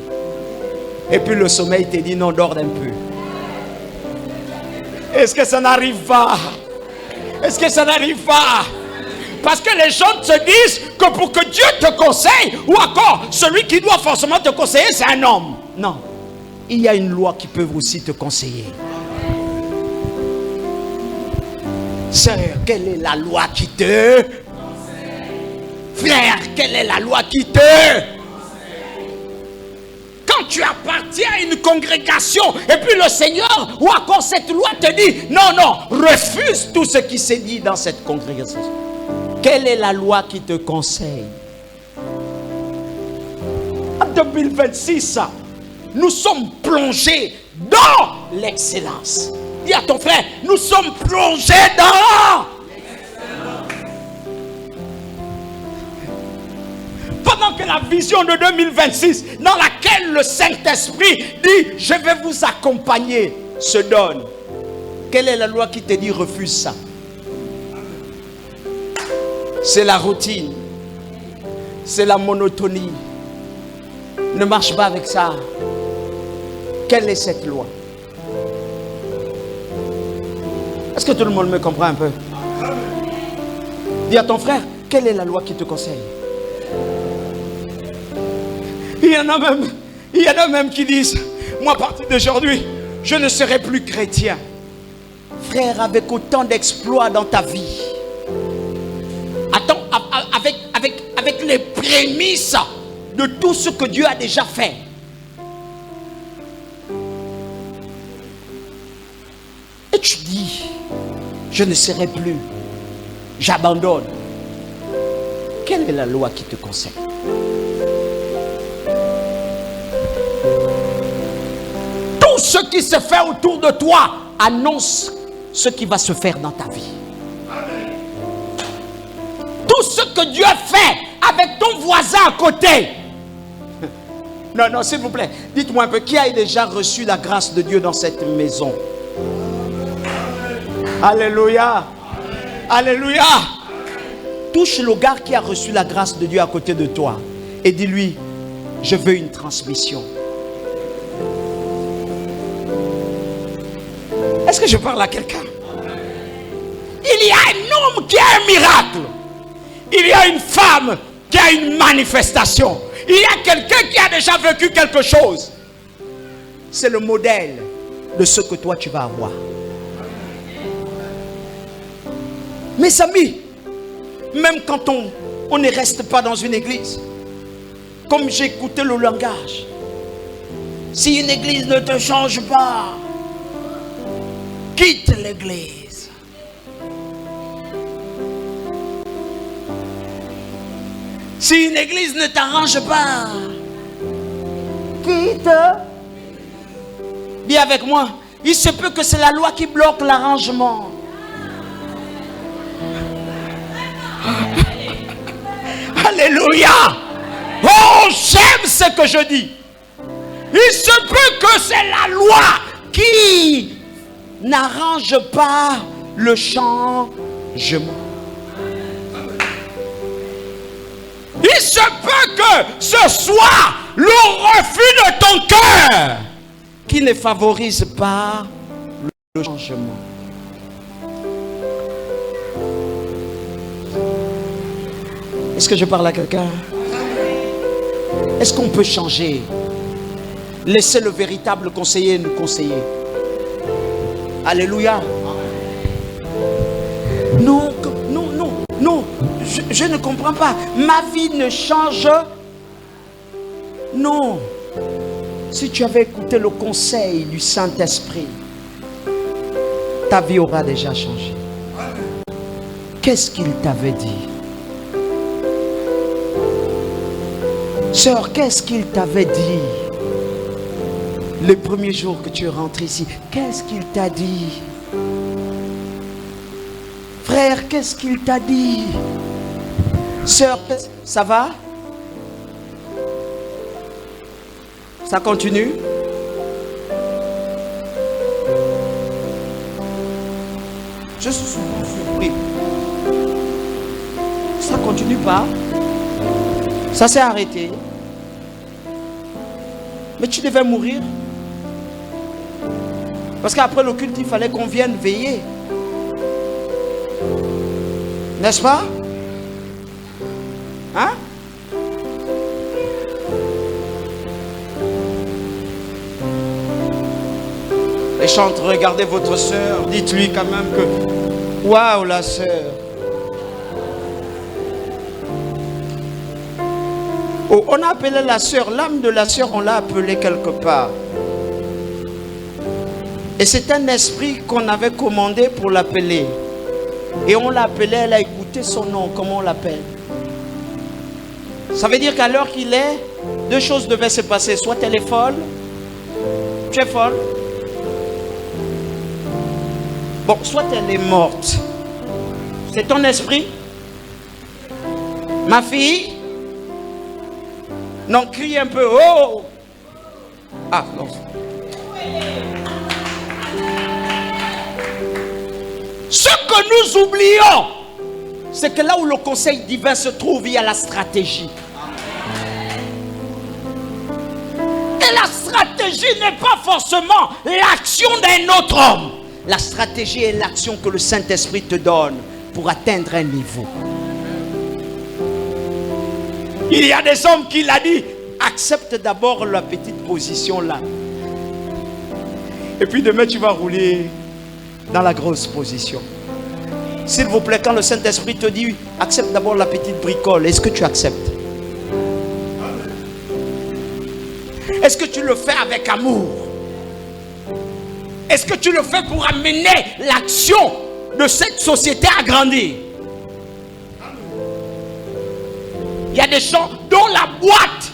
Speaker 1: et puis le sommeil te dit non, dors un peu. Est-ce que ça n'arrive pas? Est-ce que ça n'arrive pas? Parce que les gens se disent que pour que Dieu te conseille, ou encore celui qui doit forcément te conseiller, c'est un homme. Non. Il y a une loi qui peut aussi te conseiller. Sœur, quelle est la loi qui te conseille? Frère, quelle est la loi qui te conseille? Quand tu appartiens à une congrégation et puis le Seigneur ou encore cette loi te dit non, refuse tout ce qui s'est dit dans cette congrégation. Quelle est la loi qui te conseille? En 2026, nous sommes plongés dans l'excellence. Dis à ton frère, nous sommes plongés dans l'excellence. Pendant que la vision de 2026, dans laquelle le Saint-Esprit dit, je vais vous accompagner, se donne. Quelle est la loi qui te dit refuse ça? C'est la routine. C'est la monotonie. Ne marche pas avec ça. Quelle est cette loi? Est-ce que tout le monde me comprend un peu? Dis à ton frère, quelle est la loi qui te conseille? Il y en a même qui disent, moi à partir d'aujourd'hui, je ne serai plus chrétien. Frère, avec autant d'exploits dans ta vie, attends, avec les prémices de tout ce que Dieu a déjà fait. Et tu dis, je ne serai plus, j'abandonne. Quelle est la loi qui te conseille? Tout ce qui se fait autour de toi annonce ce qui va se faire dans ta vie. Tout ce que Dieu fait avec ton voisin à côté. Non, s'il vous plaît, dites-moi un peu, qui a déjà reçu la grâce de Dieu dans cette maison? Alléluia. Alléluia. Touche le gars qui a reçu la grâce de Dieu à côté de toi et dis-lui, je veux une transmission. Est-ce que je parle à quelqu'un? Il y a un homme qui a un miracle. Il y a une femme qui a une manifestation. Il y a quelqu'un qui a déjà vécu quelque chose. C'est le modèle de ce que toi tu vas avoir. Mes amis, même quand on ne reste pas dans une église, comme j'ai écouté le langage, si une église ne te change pas, quitte l'église. Si une église ne t'arrange pas, quitte. Dis avec moi, il se peut que c'est la loi qui bloque l'arrangement. Alléluia. Oh, j'aime ce que je dis. Il se peut que c'est la loi qui n'arrange pas le changement. Il se peut que ce soit le refus de ton cœur qui ne favorise pas le changement. Est-ce que je parle à quelqu'un? Est-ce qu'on peut changer? Laissez le véritable conseiller nous conseiller. Alléluia. Non, je ne comprends pas. Ma vie ne change. Non. Si tu avais écouté le conseil du Saint-Esprit, ta vie aura déjà changé. Qu'est-ce qu'il t'avait dit? Sœur, qu'est-ce qu'il t'avait dit? Le premier jour que tu es rentré ici, qu'est-ce qu'il t'a dit? Frère, qu'est-ce qu'il t'a dit? Sœur, ça va? Ça continue? Je suis surpris. Ça continue pas? Ça s'est arrêté. Mais tu devais mourir. Parce qu'après le culte, il fallait qu'on vienne veiller. N'est-ce pas? Hein? Les chantres, regardez votre soeur. Dites-lui quand même que... Waouh, la soeur. Oh, on a appelé la soeur, l'âme de la soeur, on l'a appelée quelque part. Et c'est un esprit qu'on avait commandé pour l'appeler. Et on l'appelait, elle a écouté son nom, comment on l'appelle. Ça veut dire qu'à l'heure qu'il est, deux choses devaient se passer. Soit elle est folle, tu es folle. Bon, soit elle est morte. C'est ton esprit. Ma fille. Non, crie un peu. Oh! Ah, non. Ce que nous oublions, c'est que là où le conseil divin se trouve, il y a la stratégie. Et la stratégie n'est pas forcément l'action d'un autre homme. La stratégie est l'action que le Saint-Esprit te donne pour atteindre un niveau. Il y a des hommes qui l'ont dit, accepte d'abord la petite position là. Et puis demain tu vas rouler dans la grosse position. S'il vous plaît, quand le Saint-Esprit te dit, accepte d'abord la petite bricole, est-ce que tu acceptes? Est-ce que tu le fais avec amour? Est-ce que tu le fais pour amener l'action de cette société à grandir? Il y a des gens dont la boîte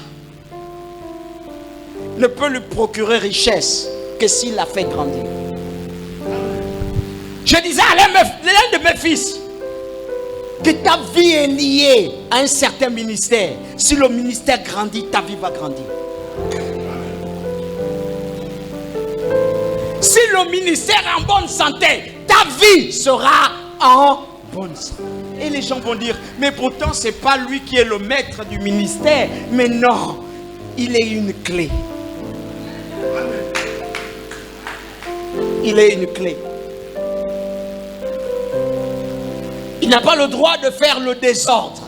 Speaker 1: ne peut lui procurer richesse que s'il la fait grandir. Je disais à l'un de mes fils que ta vie est liée à un certain ministère. Si le ministère grandit, ta vie va grandir. Si le ministère est en bonne santé, ta vie sera en bonne santé. Et les gens vont dire, mais pourtant ce n'est pas lui qui est le maître du ministère. Mais non, il est une clé. Il est une clé. Il n'a pas le droit de faire le désordre.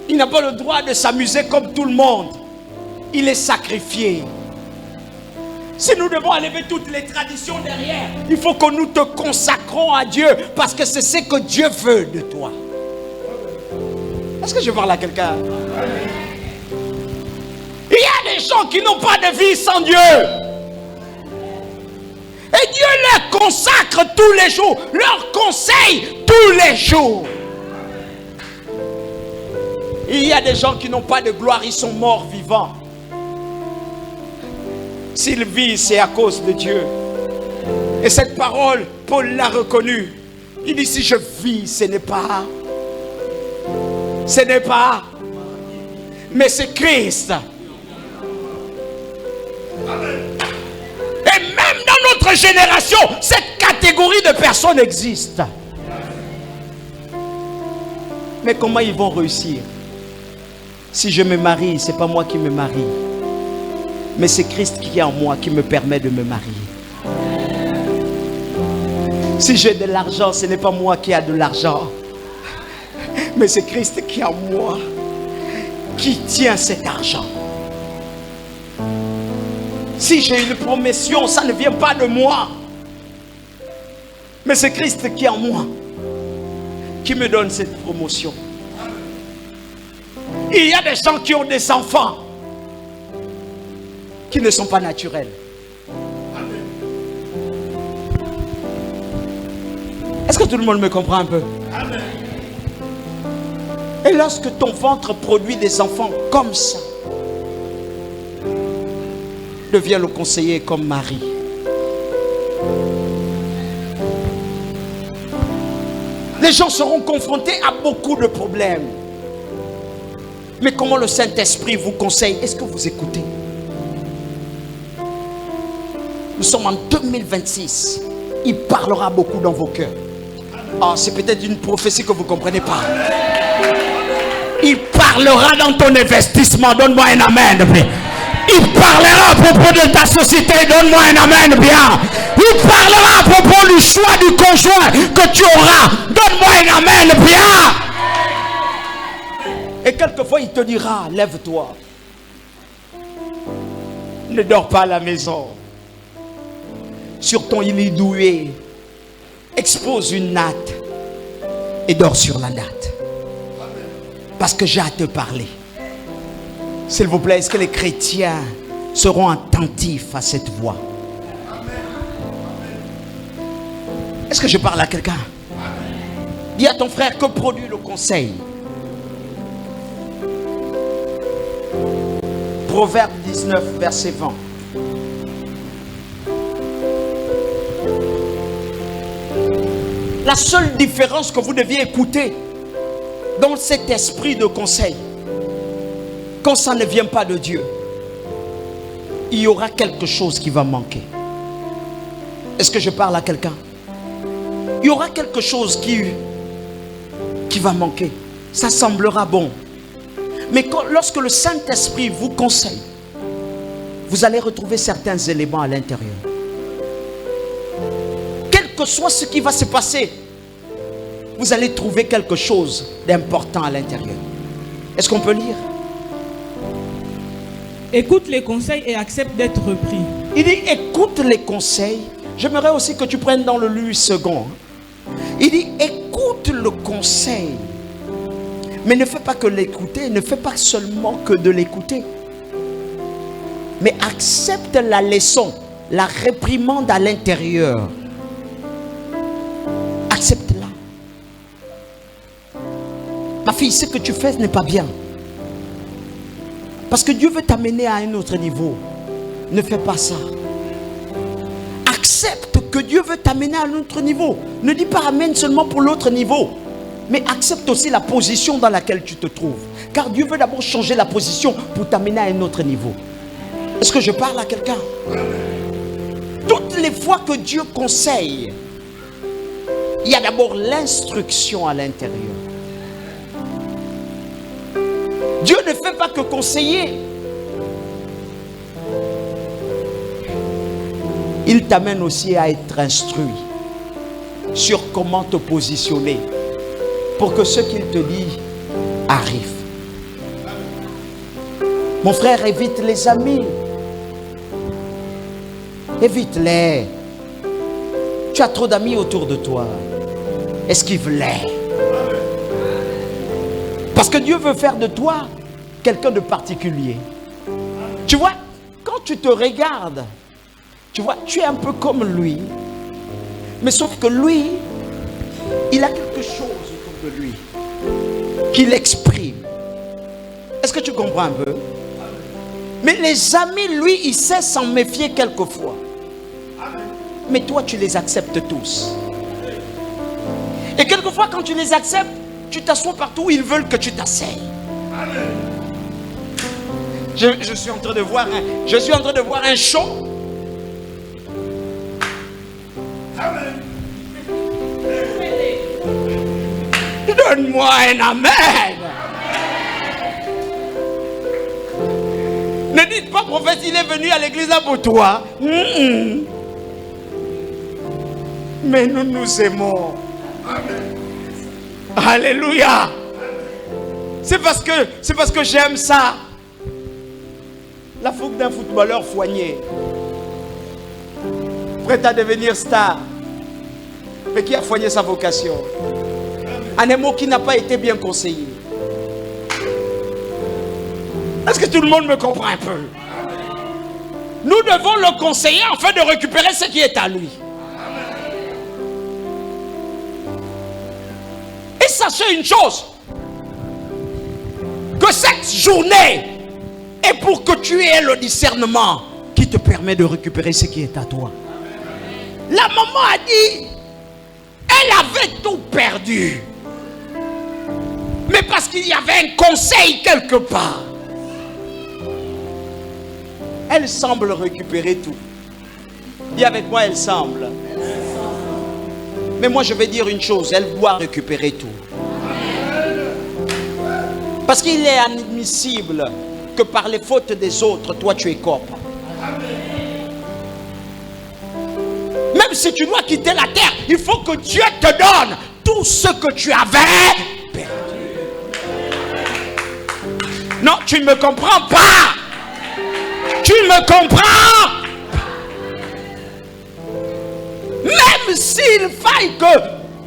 Speaker 1: Il n'a pas le droit de s'amuser comme tout le monde. Il est sacrifié. Si nous devons enlever toutes les traditions derrière, il faut que nous te consacrons à Dieu parce que c'est ce que Dieu veut de toi. Est-ce que je parle à quelqu'un? Il y a des gens qui n'ont pas de vie sans Dieu. Et Dieu leur consacre tous les jours, leur conseille tous les jours. Il y a des gens qui n'ont pas de gloire, ils sont morts vivants. S'ils vivent, c'est à cause de Dieu. Et cette parole, Paul l'a reconnue. Il dit, si je vis, ce n'est pas, mais c'est Christ. Et même dans notre génération, cette catégorie de personnes existe. Mais comment ils vont réussir? Si je me marie, ce n'est pas moi qui me marie, mais c'est Christ qui est en moi qui me permet de me marier. Si j'ai de l'argent, ce n'est pas moi qui ai de l'argent, mais c'est Christ qui est en moi qui tient cet argent. Si j'ai une promotion, ça ne vient pas de moi, mais c'est Christ qui est en moi qui me donne cette promotion. Il y a des gens qui ont des enfants qui ne sont pas naturels. Est-ce que tout le monde me comprend un peu? Amen. Et lorsque ton ventre produit des enfants comme ça, deviens le conseiller comme Marie. Les gens seront confrontés à beaucoup de problèmes. Mais comment le Saint-Esprit vous conseille? Est-ce que vous écoutez? Nous sommes en 2026. Il parlera beaucoup dans vos cœurs. Ah, c'est peut-être une prophétie que vous ne comprenez pas. Il parlera dans ton investissement. Donne-moi un amen. Il parlera à propos de ta société. Donne-moi un amen bien. Il parlera à propos du choix du conjoint que tu auras. Donne-moi un amen bien. Et quelquefois il te dira, lève-toi. Ne dors pas à la maison. Sur ton lit doué, expose une natte et dors sur la natte. Parce que j'ai à te parler. S'il vous plaît, est-ce que les chrétiens seront attentifs à cette voix? Est-ce que je parle à quelqu'un? Dis à ton frère, que produit le conseil? Proverbe 19, verset 20. La seule différence que vous deviez écouter dans cet esprit de conseil, quand ça ne vient pas de Dieu, il y aura quelque chose qui va manquer. Est-ce que je parle à quelqu'un? Il y aura quelque chose qui va manquer. Ça semblera bon. Mais lorsque le Saint-Esprit vous conseille, vous allez retrouver certains éléments à l'intérieur. Quel que soit ce qui va se passer, vous allez trouver quelque chose d'important à l'intérieur. Est-ce qu'on peut lire?
Speaker 3: Écoute les conseils et accepte d'être repris.
Speaker 1: Il dit écoute les conseils. J'aimerais aussi que tu prennes dans le Louis II. Il dit écoute le conseil. Mais ne fais pas que l'écouter, ne fais pas seulement que de l'écouter. Mais accepte la leçon, la réprimande à l'intérieur. Accepte-la. Ma fille, ce que tu fais n'est pas bien. Parce que Dieu veut t'amener à un autre niveau. Ne fais pas ça. Accepte que Dieu veut t'amener à un autre niveau. Ne dis pas amen seulement pour l'autre niveau. Mais accepte aussi la position dans laquelle tu te trouves. Car Dieu veut d'abord changer la position pour t'amener à un autre niveau. Est-ce que je parle à quelqu'un? Toutes les fois que Dieu conseille, il y a d'abord l'instruction à l'intérieur. Dieu ne fait pas que conseiller. Il t'amène aussi à être instruit. sur comment te positionner pour que ce qu'il te dit arrive. Mon frère, évite les amis. Évite-les. Tu as trop d'amis autour de toi. Esquive-les. Parce que Dieu veut faire de toi quelqu'un de particulier. Tu vois, quand tu te regardes, tu vois, tu es un peu comme lui. Mais sauf que lui, il a quelque chose autour de lui qu'il exprime. Est-ce que tu comprends un peu? Mais les amis, lui, il sait s'en méfier quelquefois. Mais toi, tu les acceptes tous. Et quelquefois, quand tu les acceptes, tu t'assois partout où ils veulent que tu t'asseyes. Je suis en train de voir un show. Donne-moi un amen. Ne dites pas, prophète, il est venu à l'église là pour toi. Mais nous nous aimons. Alléluia. C'est parce que j'aime ça. La fougue d'un footballeur foigné, prêt à devenir star, mais qui a foigné sa vocation. Un émo qui n'a pas été bien conseillé. Est-ce que tout le monde me comprend un peu? Nous devons le conseiller afin de récupérer ce qui est à lui. Et sachez une chose, que cette journée est pour que tu aies le discernement qui te permet de récupérer ce qui est à toi. La maman a dit, elle avait tout perdu. Mais parce qu'il y avait un conseil quelque part, elle semble récupérer tout. Dis avec moi, elle semble. Mais moi je vais dire une chose, elle doit récupérer tout. Parce qu'il est inadmissible que par les fautes des autres, toi tu écopes. Même si tu dois quitter la terre, il faut que Dieu te donne tout ce que tu avais perdu. Non, tu ne me comprends pas. Tu me comprends? Même s'il faille que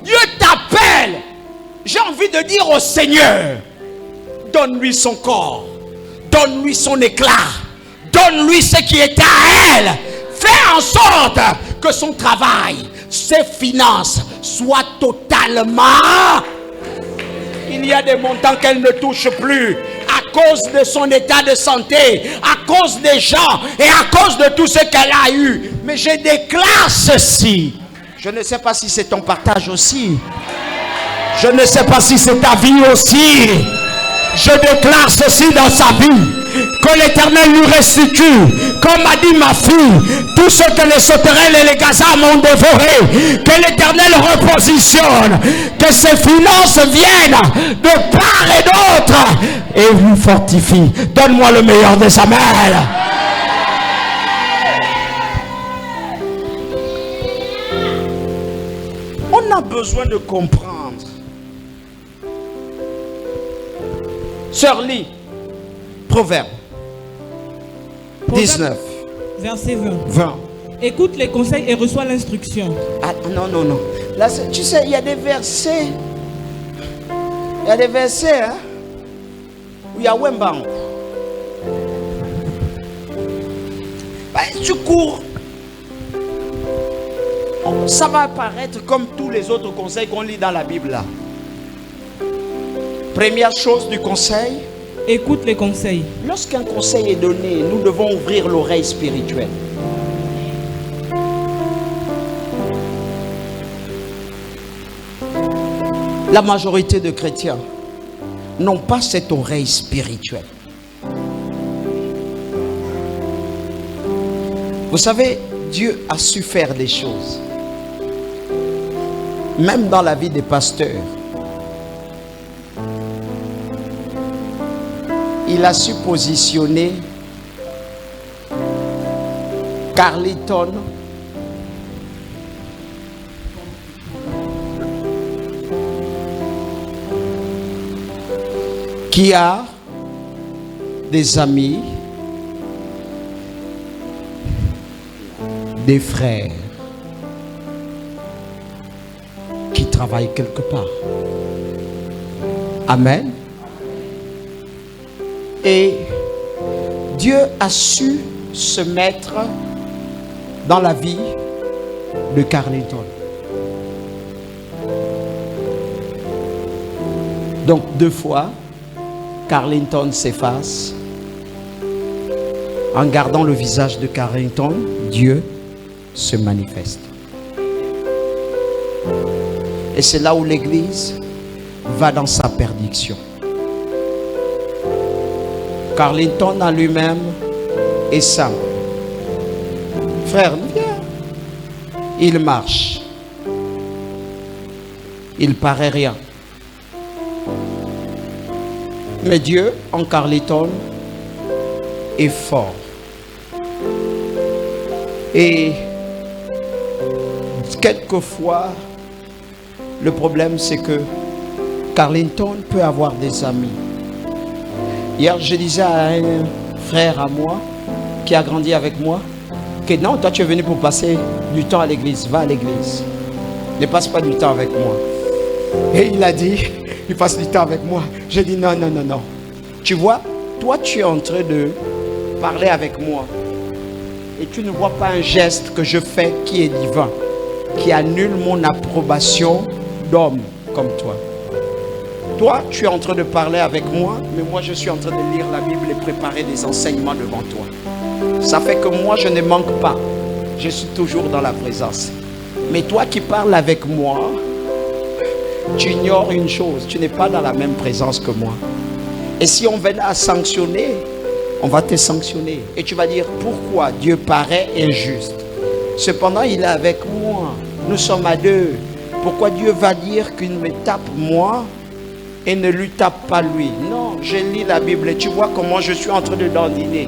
Speaker 1: Dieu t'appelle, j'ai envie de dire au Seigneur, donne-lui son corps, donne-lui son éclat, donne-lui ce qui est à elle. Fais en sorte que son travail, ses finances soient totalement... Il y a des montants qu'elle ne touche plus à cause de son état de santé, à cause des gens et à cause de tout ce qu'elle a eu. Mais je déclare ceci. Je ne sais pas si c'est ton partage aussi. Je ne sais pas si c'est ta vie aussi. Je déclare ceci dans sa vie. Que l'Éternel lui restitue, comme a dit ma fille, tout ce que les sauterelles et les gazards m'ont dévoré. Que l'Éternel repositionne, que ses finances viennent de part et d'autre et lui fortifie. Donne-moi le meilleur des amens. On a besoin de comprendre. Sœur Lee, Proverbe 19.
Speaker 3: Verset 20.
Speaker 1: 20.
Speaker 3: Écoute les conseils et reçois l'instruction.
Speaker 1: Ah, non. Là, tu sais, il y a des versets. Il y a des versets, hein, où il y a Wembang. Tu cours. Ça va apparaître comme tous les autres conseils qu'on lit dans la Bible là. Première chose du conseil.
Speaker 3: Écoute les conseils.
Speaker 1: Lorsqu'un conseil est donné, nous devons ouvrir l'oreille spirituelle. La majorité de chrétiens n'ont pas cette oreille spirituelle. Vous savez, Dieu a su faire des choses. Même dans la vie des pasteurs. Il a su positionner Carleton qui a des amis, des frères qui travaillent quelque part. Amen. Et Dieu a su se mettre dans la vie de Carlington. Donc 2 fois, Carlington s'efface. En gardant le visage de Carlington, Dieu se manifeste. Et c'est là où l'Église va dans sa perdition. Carlington en lui-même est simple. Frère, viens. Il marche. Il paraît rien. Mais Dieu, en Carlington, est fort. Et quelquefois, le problème c'est que Carlington peut avoir des amis. Hier, je disais à un frère à moi, qui a grandi avec moi, que non, toi tu es venu pour passer du temps à l'église, va à l'église. Ne passe pas du temps avec moi. Et il a dit, il passe du temps avec moi. J'ai dit non, non, non, non. Tu vois, toi tu es en train de parler avec moi. Et tu ne vois pas un geste que je fais qui est divin, qui annule mon approbation d'homme comme toi. Toi, tu es en train de parler avec moi, mais moi, je suis en train de lire la Bible et préparer des enseignements devant toi. Ça fait que moi, je ne manque pas. Je suis toujours dans la présence. Mais toi qui parles avec moi, tu ignores une chose. Tu n'es pas dans la même présence que moi. Et si on venait à sanctionner, on va te sanctionner. Et tu vas dire, pourquoi Dieu paraît injuste? Cependant, il est avec moi. Nous sommes à 2. Pourquoi Dieu va dire qu'il me tape moi et ne lui tape pas lui? Non, je lis la Bible et tu vois comment je suis en train de dandiner.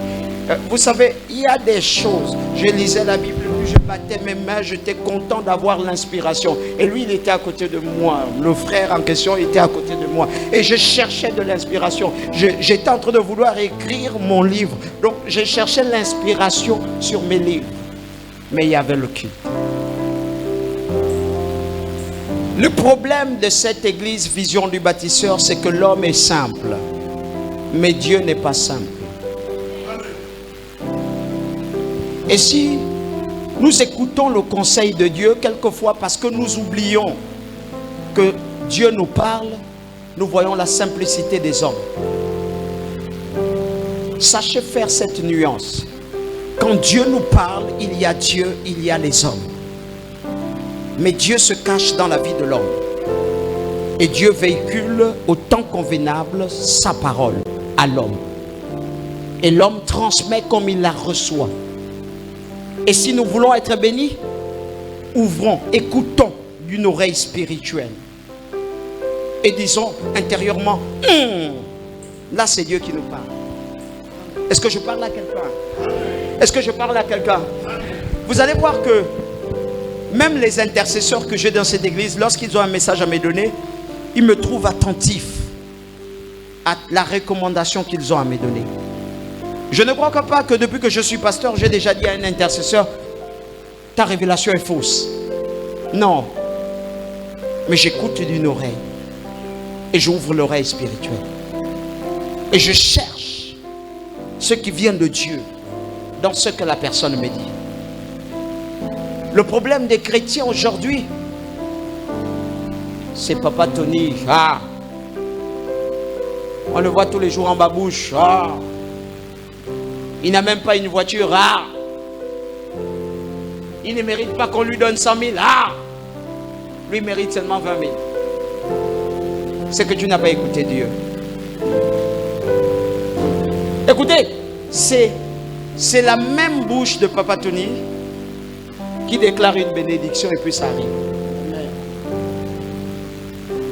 Speaker 1: Vous savez, il y a des choses. Je lisais la Bible, puis je battais mes mains, j'étais content d'avoir l'inspiration. Et lui, il était à côté de moi. Le frère en question était à côté de moi. Et je cherchais de l'inspiration. J'étais en train de vouloir écrire mon livre. Donc, je cherchais l'inspiration sur mes livres. Mais il y avait le culte. Le problème de cette église Vision du Bâtisseur, c'est que l'homme est simple, mais Dieu n'est pas simple. Et si nous écoutons le conseil de Dieu, quelquefois parce que nous oublions que Dieu nous parle, nous voyons la simplicité des hommes. Sachez faire cette nuance. Quand Dieu nous parle, il y a Dieu, il y a les hommes. Mais Dieu se cache dans la vie de l'homme. Et Dieu véhicule au temps convenable sa parole à l'homme. Et l'homme transmet comme il la reçoit. Et si nous voulons être bénis, ouvrons, écoutons d'une oreille spirituelle. Et disons intérieurement, là c'est Dieu qui nous parle. Est-ce que je parle à quelqu'un? Est-ce que je parle à quelqu'un? Vous allez voir que même les intercesseurs que j'ai dans cette église, lorsqu'ils ont un message à me donner, ils me trouvent attentif à la recommandation qu'ils ont à me donner. Je ne crois pas que depuis que je suis pasteur, j'ai déjà dit à un intercesseur, ta révélation est fausse. Non. Mais j'écoute d'une oreille. Et j'ouvre l'oreille spirituelle. Et je cherche ce qui vient de Dieu dans ce que la personne me dit. Le problème des chrétiens aujourd'hui, c'est Papa Tony. Ah, on le voit tous les jours en babouche. Ah, il n'a même pas une voiture. Ah, il ne mérite pas qu'on lui donne 100 000. Ah, lui mérite seulement 20 000. C'est que tu n'as pas écouté Dieu. Écoutez, c'est la même bouche de Papa Tony qui déclare une bénédiction et puis ça arrive.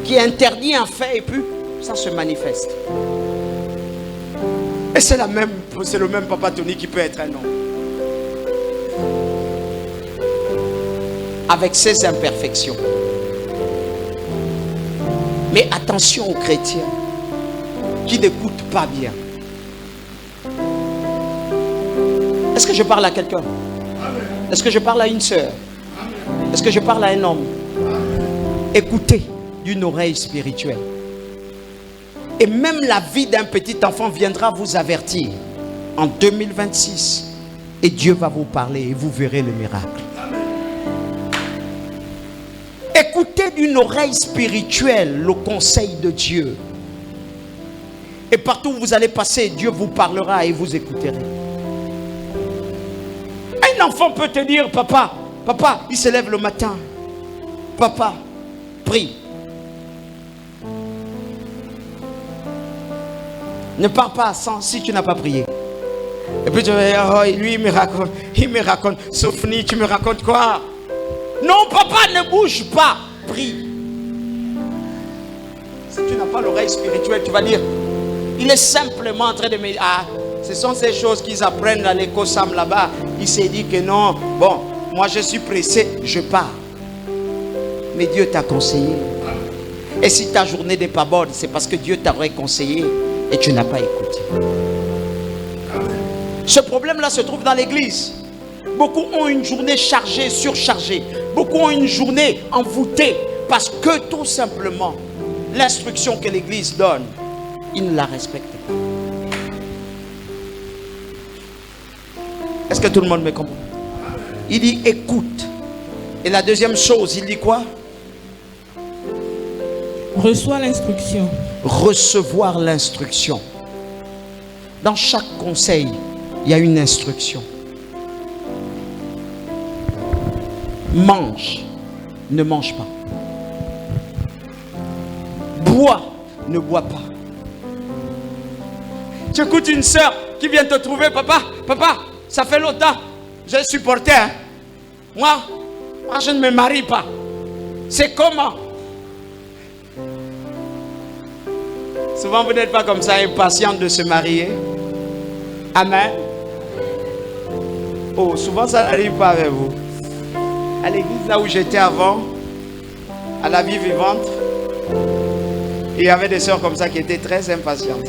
Speaker 1: Qui interdit un fait et puis ça se manifeste. Et c'est le même Papa Tony qui peut être un homme. Avec ses imperfections. Mais attention aux chrétiens. qui n'écoutent pas bien. Est-ce que je parle à quelqu'un? Est-ce que je parle à une sœur? Est-ce que je parle à un homme? Écoutez d'une oreille spirituelle. Et même la vie d'un petit enfant viendra vous avertir en 2026. Et Dieu va vous parler et vous verrez le miracle. Écoutez d'une oreille spirituelle le conseil de Dieu. Et partout où vous allez passer, Dieu vous parlera et vous écouterez. Un enfant peut te dire, papa, il se lève le matin. Papa, prie. Ne pars pas sans si tu n'as pas prié. Et puis tu vas dire, oh, lui il me raconte, Sophie, tu me racontes quoi? Non, papa, ne bouge pas, prie. Si tu n'as pas l'oreille spirituelle, tu vas dire, il est simplement en train de me dire, ah, ce sont ces choses qu'ils apprennent à l'écosam là-bas. Il s'est dit que non, bon, moi je suis pressé, je pars. Mais Dieu t'a conseillé. Et si ta journée n'est pas bonne, c'est parce que Dieu t'aurait conseillé et tu n'as pas écouté. Ce problème-là se trouve dans l'église. Beaucoup ont une journée chargée, surchargée. Beaucoup ont une journée envoûtée parce que tout simplement, l'instruction que l'église donne, ils ne la respectent pas. Est-ce que tout le monde me comprend? Il dit écoute. Et la deuxième chose, il dit quoi?
Speaker 3: Reçois l'instruction.
Speaker 1: Recevoir l'instruction. Dans chaque conseil, il y a une instruction. Mange, ne mange pas. Bois, ne bois pas. Tu écoutes une soeur qui vient te trouver, papa, ça fait longtemps, j'ai supporté. Hein? Moi, je ne me marie pas. C'est comment? Souvent, vous n'êtes pas comme ça, impatient de se marier. Amen. Oh, souvent, ça n'arrive pas avec vous. À l'église là où j'étais avant, à la vie vivante, il y avait des sœurs comme ça qui étaient très impatientes.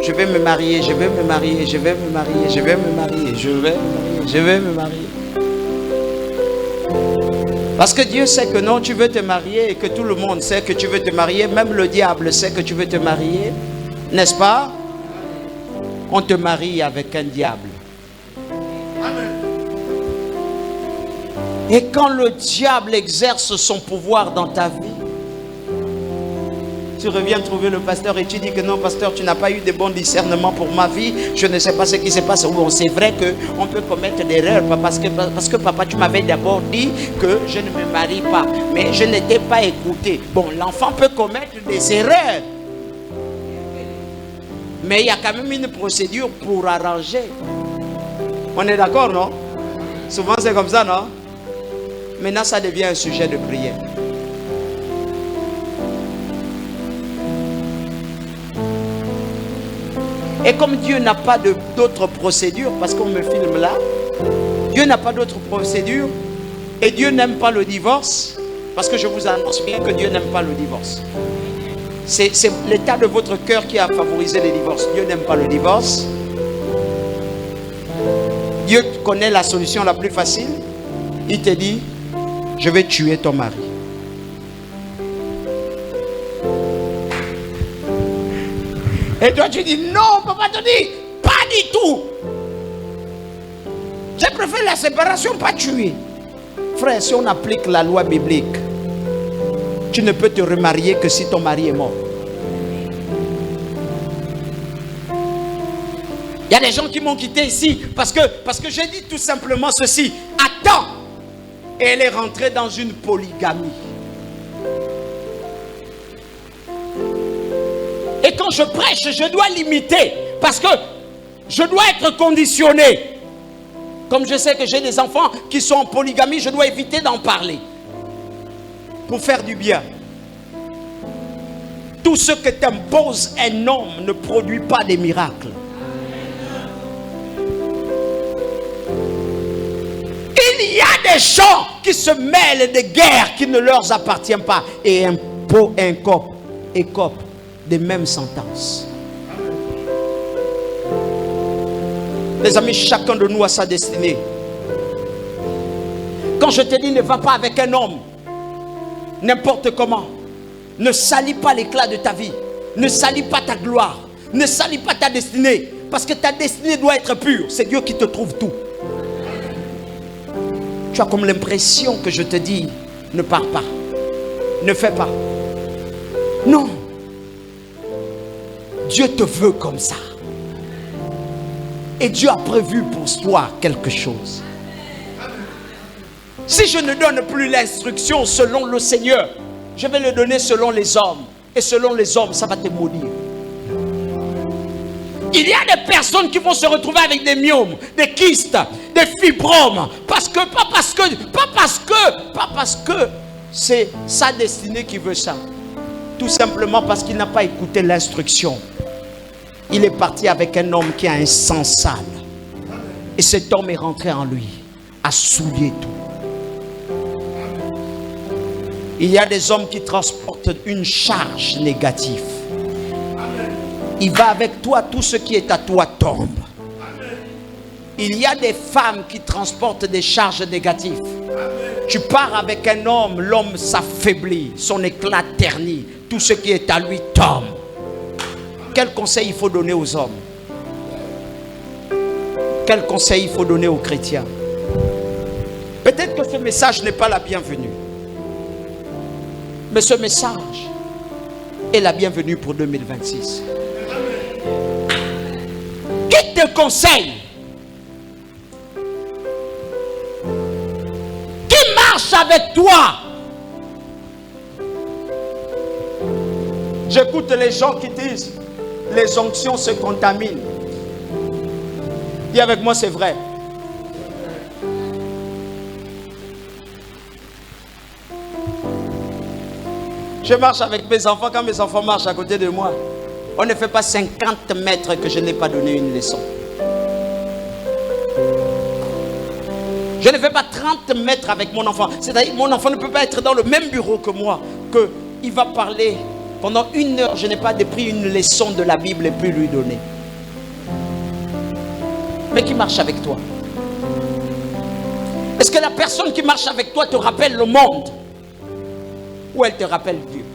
Speaker 1: Je vais me marier, je vais me marier, je vais me marier, je vais me marier, je vais me marier, je vais me marier. Parce que Dieu sait que non, tu veux te marier et que tout le monde sait que tu veux te marier. Même le diable sait que tu veux te marier. N'est-ce pas? On te marie avec un diable. Et quand le diable exerce son pouvoir dans ta vie, tu reviens trouver le pasteur et tu dis que non, pasteur, tu n'as pas eu de bon discernement pour ma vie. Je ne sais pas ce qui se passe. Bon, c'est vrai qu'on peut commettre des erreurs parce que papa, tu m'avais d'abord dit que je ne me marie pas. Mais je n'étais pas écouté. Bon, l'enfant peut commettre des erreurs. Mais il y a quand même une procédure pour arranger. On est d'accord, non? Souvent c'est comme ça, non? Maintenant, ça devient un sujet de prière. Et comme Dieu n'a pas d'autre procédure, parce qu'on me filme là, Dieu n'a pas d'autre procédure, et Dieu n'aime pas le divorce, parce que je vous annonce bien que Dieu n'aime pas le divorce. C'est l'état de votre cœur qui a favorisé le divorce. Dieu n'aime pas le divorce. Dieu connaît la solution la plus facile. Il te dit, je vais tuer ton mari. Et toi tu dis, non, papa te dit, pas du tout. Je préfère la séparation, pas tuer. Frère, si on applique la loi biblique, tu ne peux te remarier que si ton mari est mort. Il y a des gens qui m'ont quitté ici parce que j'ai dit tout simplement ceci. Attends. Et elle est rentrée dans une polygamie. Et quand je prêche, je dois limiter. Parce que je dois être conditionné. Comme je sais que j'ai des enfants qui sont en polygamie, je dois éviter d'en parler. Pour faire du bien. Tout ce que t'impose un homme ne produit pas des miracles. Il y a des gens qui se mêlent de guerres qui ne leur appartiennent pas et écopent des mêmes sentences. Les amis, chacun de nous a sa destinée. Quand je te dis ne va pas avec un homme, n'importe comment, ne salis pas l'éclat de ta vie, ne salis pas ta gloire, ne salis pas ta destinée, parce que ta destinée doit être pure. C'est Dieu qui te trouve tout. Tu as comme l'impression que je te dis, ne pars pas, ne fais pas. Non. Dieu te veut comme ça. Et Dieu a prévu pour toi quelque chose. Si je ne donne plus l'instruction selon le Seigneur, je vais le donner selon les hommes. Et selon les hommes, ça va te maudire. Il y a des personnes qui vont se retrouver avec des myomes, des kystes, des fibromes. Pas parce que c'est sa destinée qui veut ça. Tout simplement parce qu'il n'a pas écouté l'instruction. Il est parti avec un homme qui a un sang sale. Et cet homme est rentré en lui, a souillé tout. Il y a des hommes qui transportent une charge négative. Il va avec toi, tout ce qui est à toi tombe. Il y a des femmes qui transportent des charges négatives. Tu pars avec un homme, l'homme s'affaiblit, son éclat ternit, tout ce qui est à lui tombe. Quel conseil il faut donner aux hommes? Quel conseil il faut donner aux chrétiens? Peut-être que ce message n'est pas la bienvenue. Mais ce message est la bienvenue pour 2026. Qui te conseille? Qui marche avec toi? J'écoute les gens qui disent les onctions se contaminent. Dis avec moi, c'est vrai. Je marche avec mes enfants. Quand mes enfants marchent à côté de moi, on ne fait pas 50 mètres que je n'ai pas donné une leçon. Je ne fais pas 30 mètres avec mon enfant. C'est-à-dire mon enfant ne peut pas être dans le même bureau que moi, qu'il va parler. Pendant 1 heure, je n'ai pas pris une leçon de la Bible et puis lui donner. Mais qui marche avec toi? Est-ce que la personne qui marche avec toi te rappelle le monde? Ou elle te rappelle Dieu?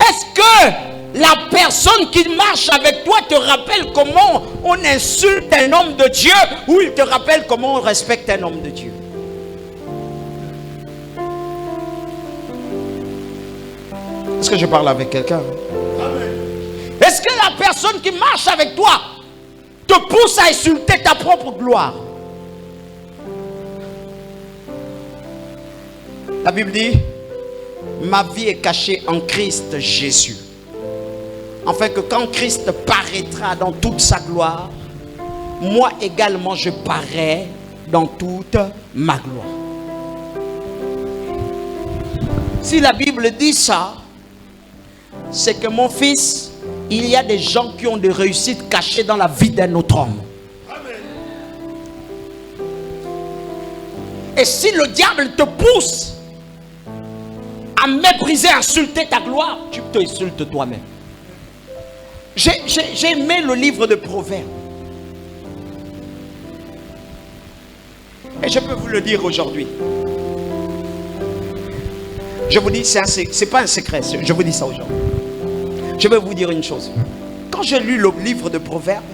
Speaker 1: Est-ce que la personne qui marche avec toi te rappelle comment on insulte un homme de Dieu, ou il te rappelle comment on respecte un homme de Dieu? Est-ce que je parle avec quelqu'un? Est-ce que la personne qui marche avec toi te pousse à insulter ta propre gloire? La Bible dit, ma vie est cachée en Christ Jésus. Afin que quand Christ paraîtra dans toute sa gloire, moi également je parais dans toute ma gloire. Si la Bible dit ça, c'est que mon fils, il y a des gens qui ont des réussites cachées dans la vie d'un autre homme. Et si le diable te pousse à mépriser, à insulter ta gloire, tu te insultes toi-même. J'ai aimé le livre de Proverbes. Et je peux vous le dire aujourd'hui. Je vous dis, c'est pas un secret, je vous dis ça aujourd'hui. Je vais vous dire une chose. Quand j'ai lu le livre de Proverbes,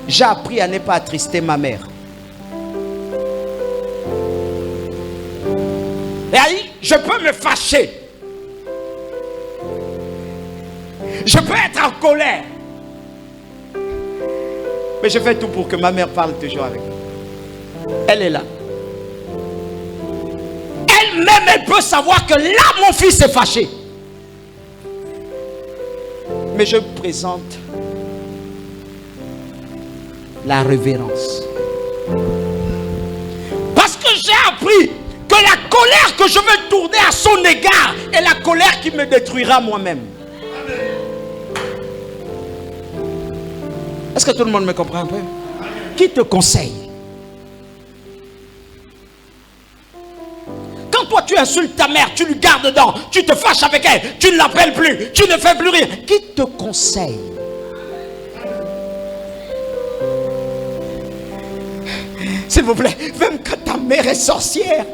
Speaker 1: j'ai appris à ne pas attrister ma mère. Et allez, je peux me fâcher. Je peux être en colère. Mais je fais tout pour que ma mère parle toujours avec moi. Elle est là. Elle-même, elle peut savoir que là, mon fils est fâché. Mais je présente la révérence. Parce que j'ai appris que la colère que je veux tourner à son égard est la colère qui me détruira moi-même. Est-ce que tout le monde me comprend un peu? Qui te conseille? Quand toi tu insultes ta mère, tu lui gardes dedans, tu te fâches avec elle, tu ne l'appelles plus, tu ne fais plus rien. Qui te conseille? S'il vous plaît, même quand ta mère est sorcière,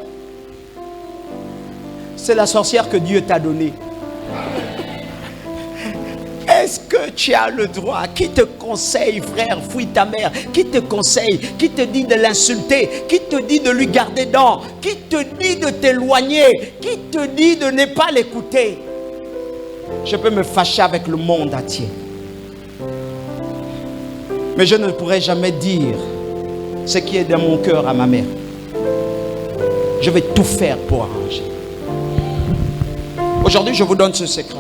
Speaker 1: c'est la sorcière que Dieu t'a donnée. Est-ce que tu as le droit? Qui te conseille, frère, fuis ta mère? Qui te conseille? Qui te dit de l'insulter? Qui te dit de lui garder dents? Qui te dit de t'éloigner? Qui te dit de ne pas l'écouter? Je peux me fâcher avec le monde entier, mais je ne pourrai jamais dire ce qui est dans mon cœur à ma mère. Je vais tout faire pour arranger. Aujourd'hui, je vous donne ce secret.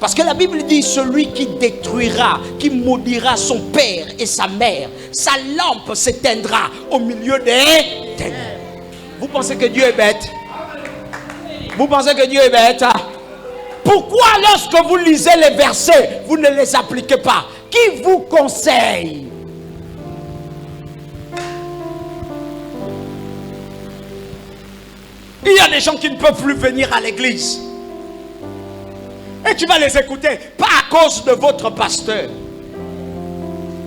Speaker 1: Parce que la Bible dit, celui qui détruira, qui maudira son père et sa mère, sa lampe s'éteindra au milieu des ténèbres. Vous pensez que Dieu est bête? Vous pensez que Dieu est bête? Pourquoi lorsque vous lisez les versets, vous ne les appliquez pas? Qui vous conseille? Il y a des gens qui ne peuvent plus venir à l'église. Et tu vas les écouter, pas à cause de votre pasteur,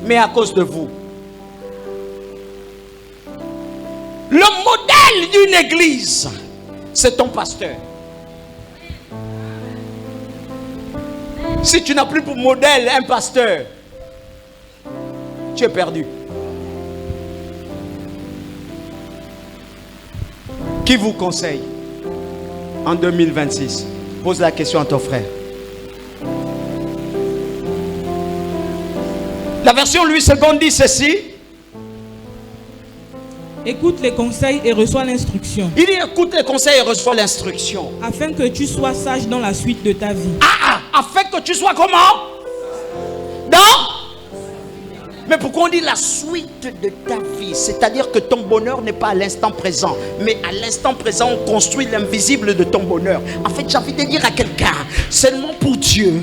Speaker 1: mais à cause de vous. Le modèle d'une église, c'est ton pasteur. Si tu n'as plus pour modèle un pasteur, tu es perdu. Qui vous conseille en 2026? Pose la question à ton frère. La version Louis II dit ceci.
Speaker 3: Écoute les conseils et reçois l'instruction.
Speaker 1: Il dit écoute les conseils et reçois l'instruction.
Speaker 3: Afin que tu sois sage dans la suite de ta vie.
Speaker 1: Afin que tu sois comment? Dans? Mais pourquoi on dit la suite de ta vie? C'est-à-dire que ton bonheur n'est pas à l'instant présent, mais à l'instant présent on construit l'invisible de ton bonheur. En fait, j'ai envie de dire à quelqu'un, seulement pour Dieu,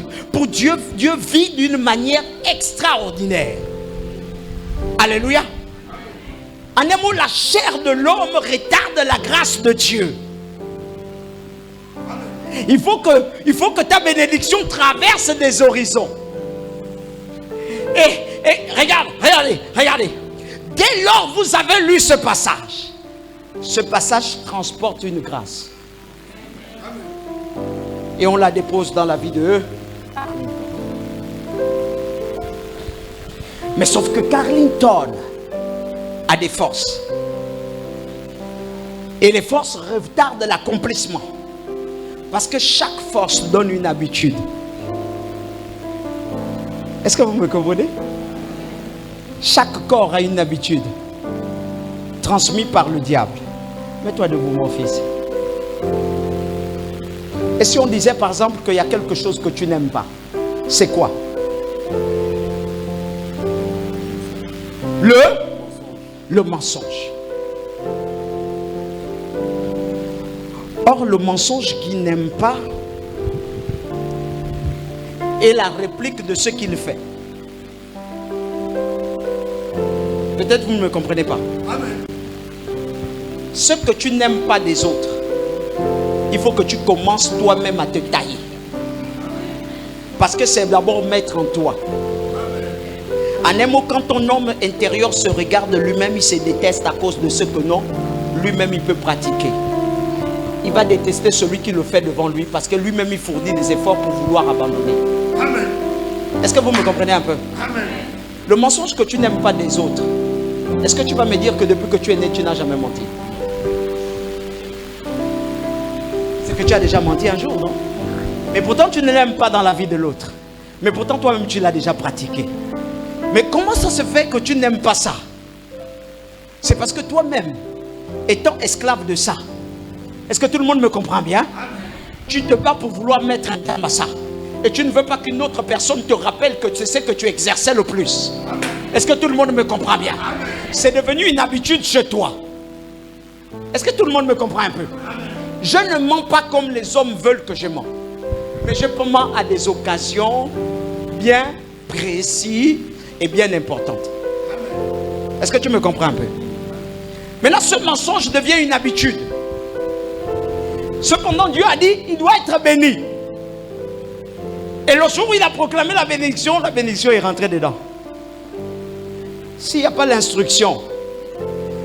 Speaker 1: Dieu vit d'une manière extraordinaire. Alléluia. En un mot, la chair de l'homme retarde la grâce de Dieu. Il faut que ta bénédiction traverse des horizons. Et regardez. Dès lors vous avez lu ce passage transporte une grâce. Et on la dépose dans la vie de eux. Mais sauf que Carlington a des forces. Et les forces retardent l'accomplissement. Parce que chaque force donne une habitude. Est-ce que vous me comprenez? Chaque corps a une habitude transmise par le diable. Mets-toi debout, mon fils. Et si on disait par exemple qu'il y a quelque chose que tu n'aimes pas, c'est quoi? Le mensonge. Or, le mensonge qu'il n'aime pas est la réplique de ce qu'il fait. Peut-être vous ne me comprenez pas. Amen. Ce que tu n'aimes pas des autres, il faut que tu commences toi-même à te tailler. Parce que c'est d'abord mettre en toi. En un mot, quand ton homme intérieur se regarde lui-même, il se déteste à cause de ce que non, lui-même il peut pratiquer. Il va détester celui qui le fait devant lui parce que lui-même il fournit des efforts pour vouloir abandonner. Amen. Est-ce que vous me comprenez un peu? Amen. Le mensonge que tu n'aimes pas des autres, est-ce que tu vas me dire que depuis que tu es né, tu n'as jamais menti? C'est que tu as déjà menti un jour, non? Mais pourtant tu ne l'aimes pas dans la vie de l'autre. Mais pourtant toi-même tu l'as déjà pratiqué. Mais comment ça se fait que tu n'aimes pas ça? C'est parce que toi-même, étant esclave de ça, est-ce que tout le monde me comprend bien? Tu te bats pour vouloir mettre un terme à ça. Et tu ne veux pas qu'une autre personne te rappelle que c'est ce que tu exerçais le plus. Est-ce que tout le monde me comprend bien? C'est devenu une habitude chez toi. Est-ce que tout le monde me comprend un peu? Je ne mens pas comme les hommes veulent que je mens. Mais je mens à des occasions bien précises et bien importantes. Est-ce que tu me comprends un peu? Maintenant, ce mensonge devient une habitude. Cependant, Dieu a dit, il doit être béni. Et le jour où il a proclamé la bénédiction est rentrée dedans. S'il n'y a pas l'instruction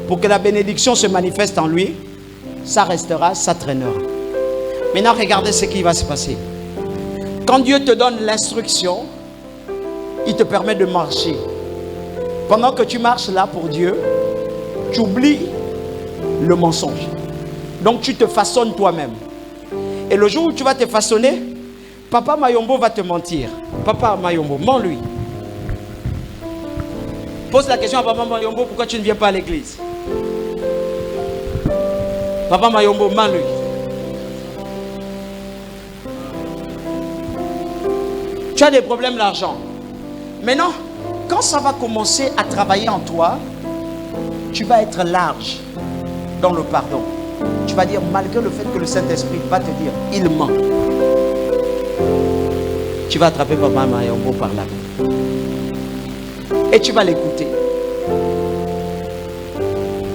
Speaker 1: pour que la bénédiction se manifeste en lui, ça restera, ça traînera. Maintenant, regardez ce qui va se passer. Quand Dieu te donne l'instruction, il te permet de marcher. Pendant que tu marches là pour Dieu, tu oublies le mensonge. Donc tu te façonnes toi-même. Et le jour où tu vas te façonner, Papa Mayombo va te mentir. Papa Mayombo, mens-lui. Pose la question à Papa Mayombo, pourquoi tu ne viens pas à l'église? Papa Mayombo, mens-lui. Tu as des problèmes d'argent. Maintenant, quand ça va commencer à travailler en toi, tu vas être large dans le pardon. Tu vas dire, malgré le fait que le Saint-Esprit va te dire, il ment. Tu vas attraper Papa Mayombo par la main. Et tu vas l'écouter.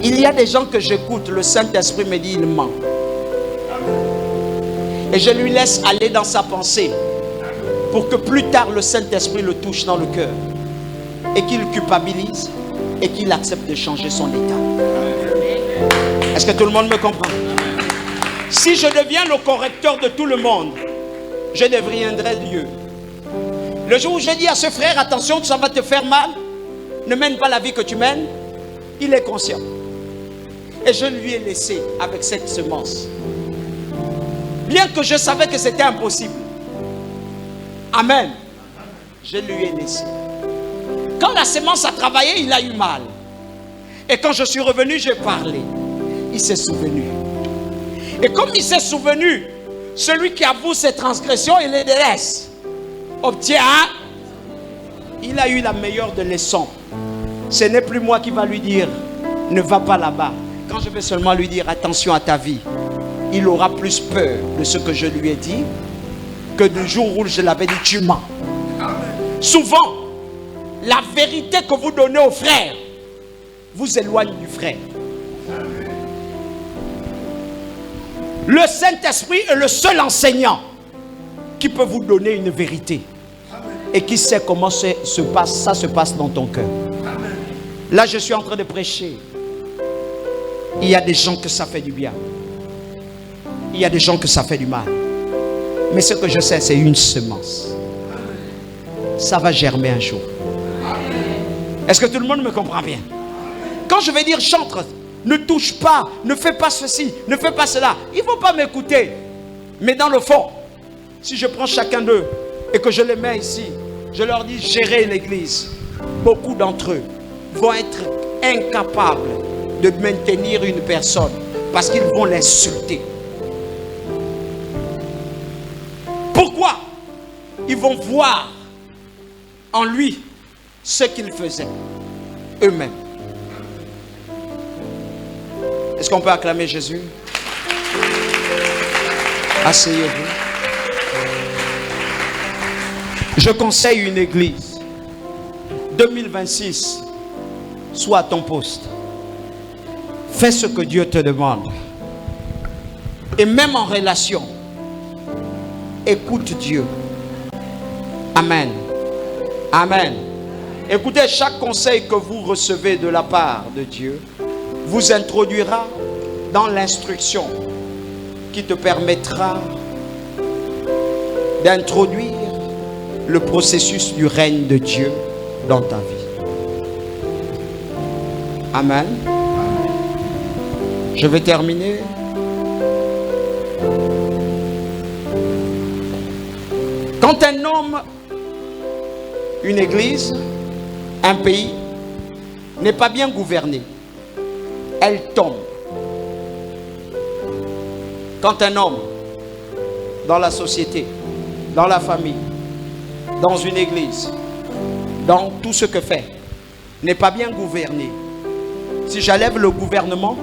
Speaker 1: Il y a des gens que j'écoute, le Saint-Esprit me dit, il ment. Et je lui laisse aller dans sa pensée. Pour que plus tard le Saint-Esprit le touche dans le cœur. Et qu'il culpabilise. Et qu'il accepte de changer son état. Est-ce que tout le monde me comprend? Si je deviens le correcteur de tout le monde, je deviendrai Dieu. Le jour où je dis à ce frère, attention, ça va te faire mal, ne mène pas la vie que tu mènes, il est conscient. Et je lui ai laissé avec cette semence. Bien que je savais que c'était impossible. Amen. Je lui ai laissé. Quand la semence a travaillé, il a eu mal. Et quand je suis revenu, j'ai parlé. Il s'est souvenu. Et comme il s'est souvenu, celui qui avoue ses transgressions et les délaisse, obtient, il a eu la meilleure de leçons. Ce n'est plus moi qui va lui dire, ne va pas là-bas. Quand je vais seulement lui dire, attention à ta vie, il aura plus peur de ce que je lui ai dit que du jour où je l'avais dit, tu mens. Souvent, la vérité que vous donnez au frère vous éloigne du frère. Le Saint-Esprit est le seul enseignant qui peut vous donner une vérité et qui sait comment ça se passe dans ton cœur. Là, je suis en train de prêcher. Il y a des gens que ça fait du bien. Il y a des gens que ça fait du mal. Mais ce que je sais, c'est une semence. Ça va germer un jour. Est-ce que tout le monde me comprend bien? Quand je vais dire chantre, ne touche pas, ne fais pas ceci, ne fais pas cela, ils ne vont pas m'écouter. Mais dans le fond, si je prends chacun d'eux et que je les mets ici, je leur dis gérer l'église, beaucoup d'entre eux vont être incapables de maintenir une personne parce qu'ils vont l'insulter. Pourquoi? Ils vont voir en lui ce qu'ils faisaient eux-mêmes. Est-ce qu'on peut acclamer Jésus? Asseyez-vous. Je conseille une église. 2026, sois à ton poste. Fais ce que Dieu te demande. Et même en relation, écoute Dieu. Amen. Amen. Écoutez, chaque conseil que vous recevez de la part de Dieu vous introduira dans l'instruction qui te permettra d'introduire le processus du règne de Dieu dans ta vie. Amen. Je vais terminer. Quand un homme, une église, un pays n'est pas bien gouverné, elle tombe. Quand un homme, dans la société, dans la famille, dans une église, dans tout ce que fait, n'est pas bien gouverné, si j'enlève le gouvernement,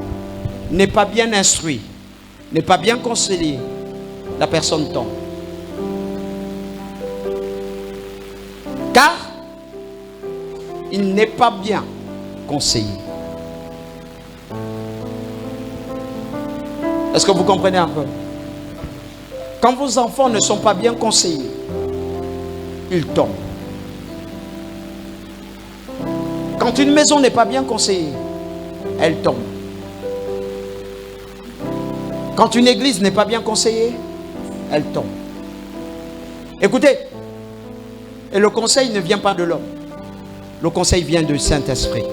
Speaker 1: n'est pas bien instruit, n'est pas bien conseillé, la personne tombe. Car il n'est pas bien conseillé. Est-ce que vous comprenez un peu? Quand vos enfants ne sont pas bien conseillés, ils tombent. Quand une maison n'est pas bien conseillée, elle tombe. Quand une église n'est pas bien conseillée, elle tombe. Écoutez, et le conseil ne vient pas de l'homme. Le conseil vient du Saint-Esprit.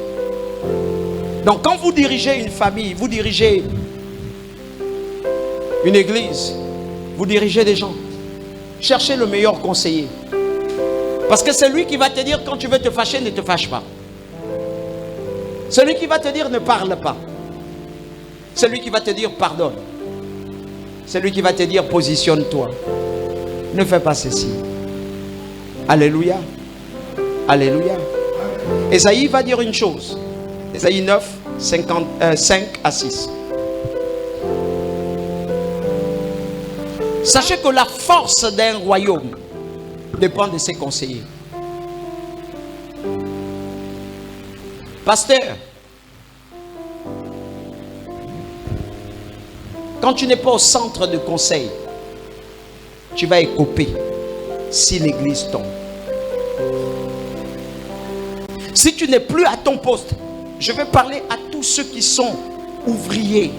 Speaker 1: Donc quand vous dirigez une famille, vous dirigez une église, vous dirigez des gens, cherchez le meilleur conseiller. Parce que c'est lui qui va te dire quand tu veux te fâcher, ne te fâche pas. Celui qui va te dire ne parle pas. Celui qui va te dire pardonne. Celui qui va te dire positionne-toi. Ne fais pas ceci. Alléluia. Alléluia. Ésaïe va dire une chose. Ésaïe 9, 5 à 6. Sachez que la force d'un royaume dépend de ses conseillers. Pasteur, quand tu n'es pas au centre de conseil, tu vas écoper si l'église tombe. Si tu n'es plus à ton poste, je vais parler à tous ceux qui sont ouvriers.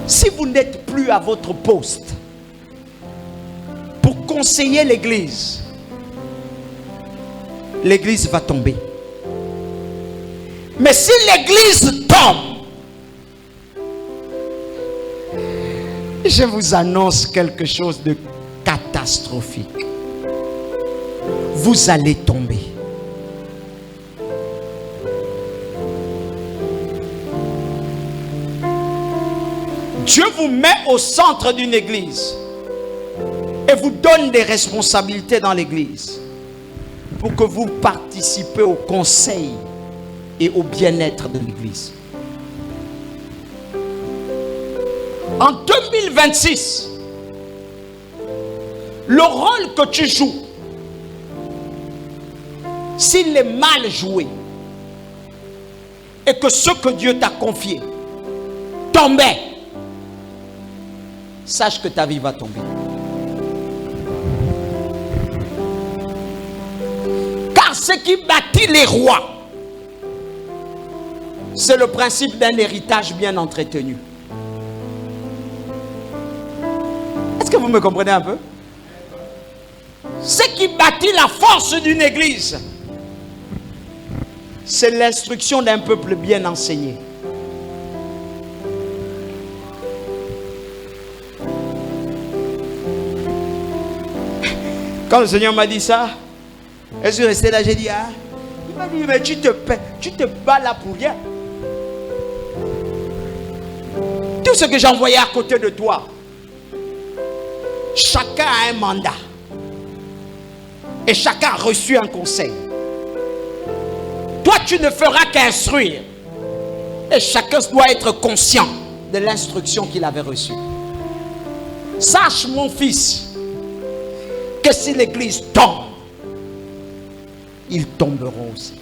Speaker 1: Si vous n'êtes plus à votre poste pour conseiller l'église, l'église va tomber. Mais si l'église tombe, je vous annonce quelque chose de catastrophique. Vous allez tomber. Dieu vous met au centre d'une église et vous donne des responsabilités dans l'église pour que vous participez au conseil et au bien-être de l'église. En 2026, le rôle que tu joues, s'il est mal joué et que ce que Dieu t'a confié tombait, sache que ta vie va tomber. Car ce qui bâtit les rois, c'est le principe d'un héritage bien entretenu. Est-ce que vous me comprenez un peu? Ce qui bâtit la force d'une église, c'est l'instruction d'un peuple bien enseigné. Quand le Seigneur m'a dit ça, je suis resté là, j'ai dit, ah, il m'a dit, mais tu te bats là pour rien. Tout ce que j'ai envoyé à côté de toi, chacun a un mandat. Et chacun a reçu un conseil. Toi, tu ne feras qu'instruire. Et chacun doit être conscient de l'instruction qu'il avait reçue. Sache, mon fils, que si l'église tombe, ils tomberont aussi.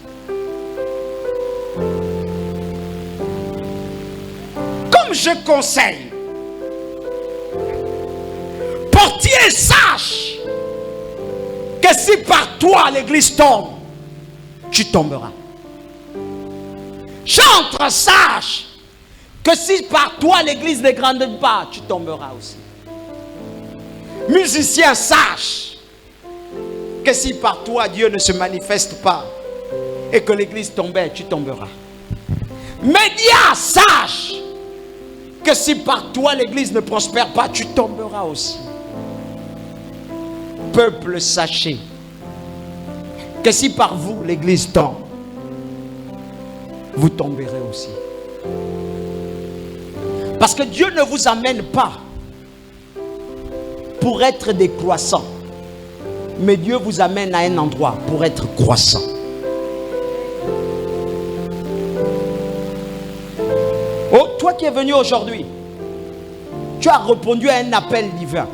Speaker 1: Comme je conseille, portier, sache que si par toi l'église tombe, tu tomberas. Chantre, sache que si par toi l'église ne grandit pas, tu tomberas aussi. Musicien, sache que si par toi Dieu ne se manifeste pas et que l'église tombait, tu tomberas. Média, sache que si par toi l'église ne prospère pas, tu tomberas aussi. Peuple, sachez que si par vous l'église tombe, vous tomberez aussi. Parce que Dieu ne vous amène pas pour être décroissant, mais Dieu vous amène à un endroit pour être croissant. Oh, toi qui es venu aujourd'hui, tu as répondu à un appel divin.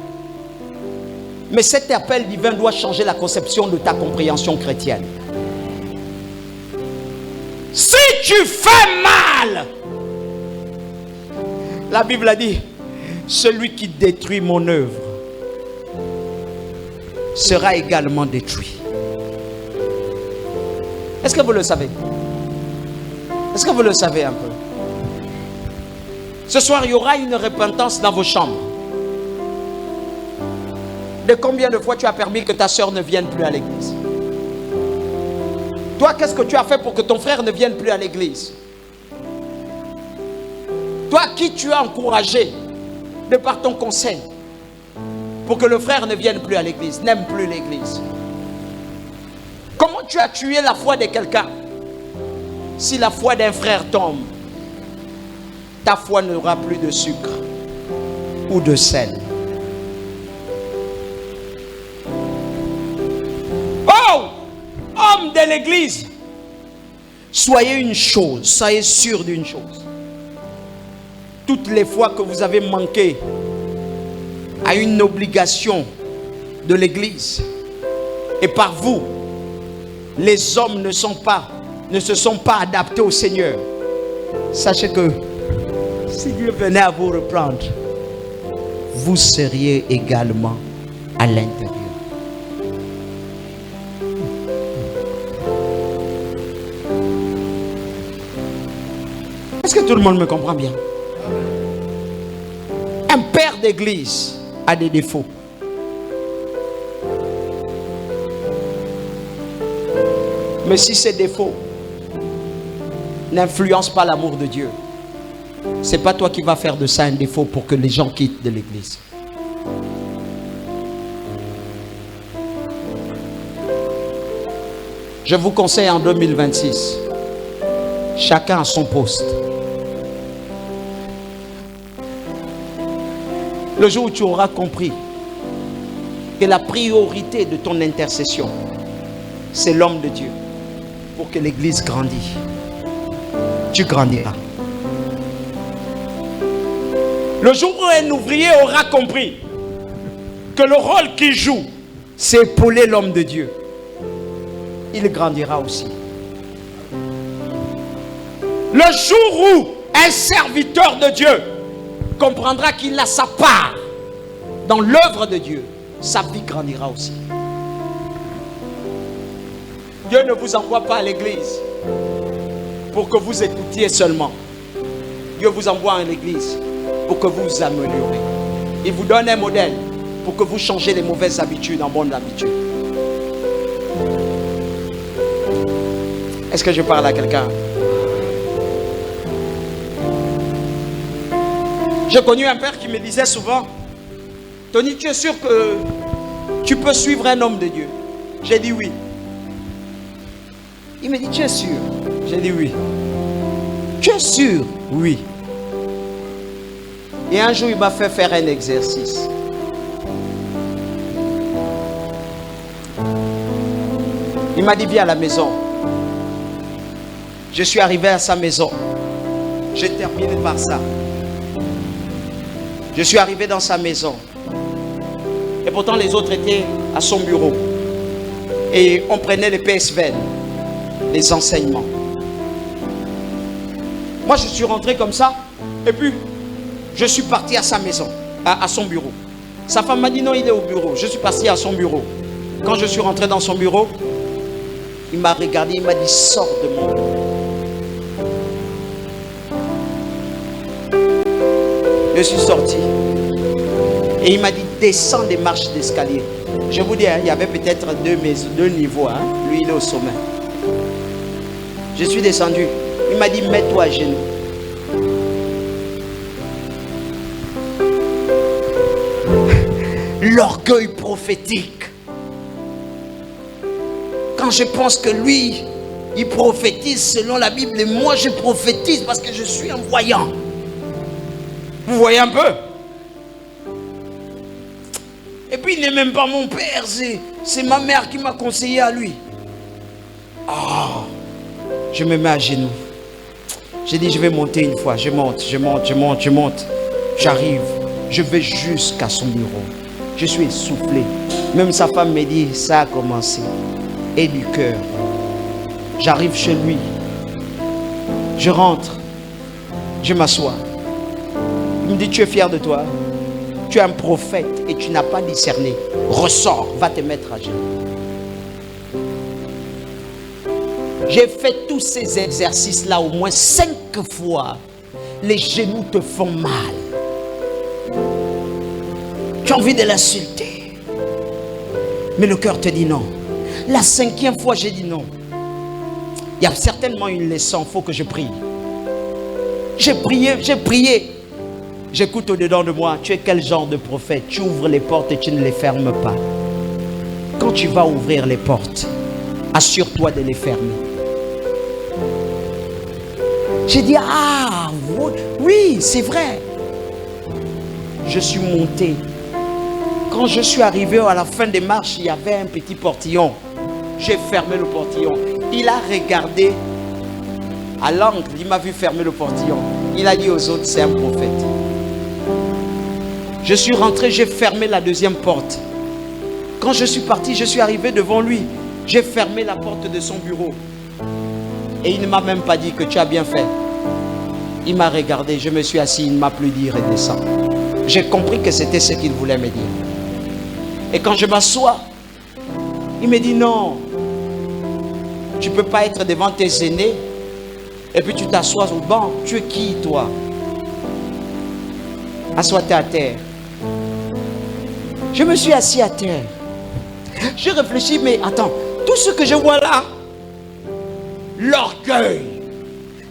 Speaker 1: Mais cet appel divin doit changer la conception de ta compréhension chrétienne. Si tu fais mal, la Bible a dit, celui qui détruit mon œuvre sera également détruit. Est-ce que vous le savez? Est-ce que vous le savez un peu? Ce soir, il y aura une repentance dans vos chambres. De combien de fois tu as permis que ta soeur ne vienne plus à l'église? Toi, qu'est-ce que tu as fait pour que ton frère ne vienne plus à l'église? Toi, qui tu as encouragé de par ton conseil pour que le frère ne vienne plus à l'église, n'aime plus l'église? Comment tu as tué la foi de quelqu'un? Si la foi d'un frère tombe, ta foi n'aura plus de sucre ou de sel. Oh, homme de l'église, soyez une chose, soyez sûr d'une chose. Toutes les fois que vous avez manqué à une obligation de l'église, et par vous, les hommes ne se sont pas adaptés au Seigneur, sachez que si Dieu venait à vous reprendre, vous seriez également à l'intérieur. Est-ce que tout le monde me comprend bien? Un père d'église a des défauts. Mais si ces défauts n'influencent pas l'amour de Dieu, c'est pas toi qui vas faire de ça un défaut pour que les gens quittent de l'église. Je vous conseille en 2026, chacun à son poste. Le jour où tu auras compris que la priorité de ton intercession, c'est l'homme de Dieu, pour que l'église grandisse, tu grandiras. Le jour où un ouvrier aura compris que le rôle qu'il joue, c'est épauler l'homme de Dieu, il grandira aussi. Le jour où un serviteur de Dieu comprendra qu'il a sa part dans l'œuvre de Dieu, sa vie grandira aussi. Dieu ne vous envoie pas à l'église pour que vous écoutiez seulement. Dieu vous envoie à l'église pour que vous vous améliorez. Il vous donne un modèle pour que vous changez les mauvaises habitudes en bonnes habitudes. Est-ce que je parle à quelqu'un? J'ai connu un père qui me disait souvent: Tony, tu es sûr que tu peux suivre un homme de Dieu? J'ai dit oui. Il me dit: tu es sûr? J'ai dit oui. Tu es sûr? Oui. Et un jour, il m'a fait faire un exercice. Il m'a dit: viens à la maison. Je suis arrivé à sa maison. J'ai terminé par ça. Je suis arrivé dans sa maison. Et pourtant, les autres étaient à son bureau. Et on prenait les PSV, les enseignements. Moi, je suis rentré comme ça. Et puis, je suis parti à sa maison, à son bureau. Sa femme m'a dit: non, il est au bureau. Je suis parti à son bureau. Quand je suis rentré dans son bureau, il m'a regardé, il m'a dit: sors de mon bureau. Je suis sorti. Et il m'a dit: descends des marches d'escalier. Je vous dis, il y avait peut-être deux niveaux. Lui, il est au sommet. Je suis descendu. Il m'a dit: mets-toi à genoux. L'orgueil prophétique. Quand je pense que lui, il prophétise selon la Bible, et moi je prophétise parce que je suis un voyant. Vous voyez un peu? Et puis il n'est même pas mon père, c'est ma mère qui m'a conseillé à lui. Oh, je me mets à genoux. J'ai dit: je vais monter une fois. Je monte. J'arrive. Je vais jusqu'à son bureau. Je suis essoufflé. Même sa femme me dit: ça a commencé. Et du cœur. J'arrive chez lui. Je rentre. Je m'assois. Il me dit: tu es fier de toi? Tu es un prophète et tu n'as pas discerné. Ressors, va te mettre à genoux. J'ai fait tous ces exercices-là au moins 5 fois. Les genoux te font mal. Tu as envie de l'insulter. Mais le cœur te dit non. La 5e fois, j'ai dit non. Il y a certainement une leçon, il faut que je prie. J'ai prié. J'écoute au-dedans de moi, tu es quel genre de prophète? Tu ouvres les portes et tu ne les fermes pas. Quand tu vas ouvrir les portes, assure-toi de les fermer. J'ai dit, ah, oui, c'est vrai. Je suis monté. Quand je suis arrivé à la fin des marches, il y avait un petit portillon. J'ai fermé le portillon. Il a regardé à l'angle, il m'a vu fermer le portillon. Il a dit aux autres, c'est un prophète. Je suis rentré, j'ai fermé la 2e porte. Quand je suis parti, je suis arrivé devant lui. J'ai fermé la porte de son bureau. Et il ne m'a même pas dit que tu as bien fait. Il m'a regardé, je me suis assis, il ne m'a plus dit redescends. J'ai compris que c'était ce qu'il voulait me dire. Et quand je m'assois, il me dit non, tu ne peux pas être devant tes aînés et puis tu t'assois au banc. Tu es qui toi? Assois-toi à terre. Je me suis assis à terre. J'ai réfléchi, mais attends, tout ce que je vois là, l'orgueil,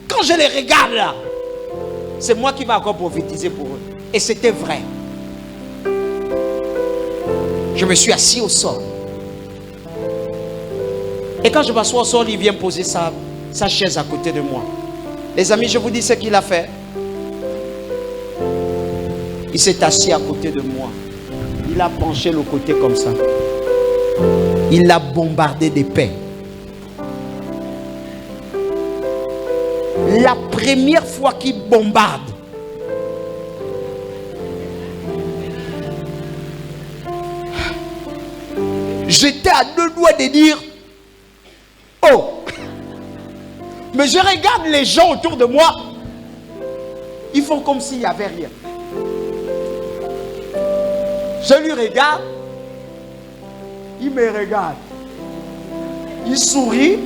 Speaker 1: quand je les regarde là, c'est moi qui vais encore prophétiser pour eux. Et c'était vrai. Je me suis assis au sol. Et quand je m'assois au sol, il vient poser sa chaise à côté de moi. Les amis, je vous dis ce qu'il a fait. Il s'est assis à côté de moi. Il a penché le côté comme ça. Il l'a bombardé d'épais. La première fois qu'il bombarde, j'étais à 2 doigts de dire oh, mais je regarde les gens autour de moi, ils font comme s'il n'y avait rien. Je lui regarde, il me regarde, il sourit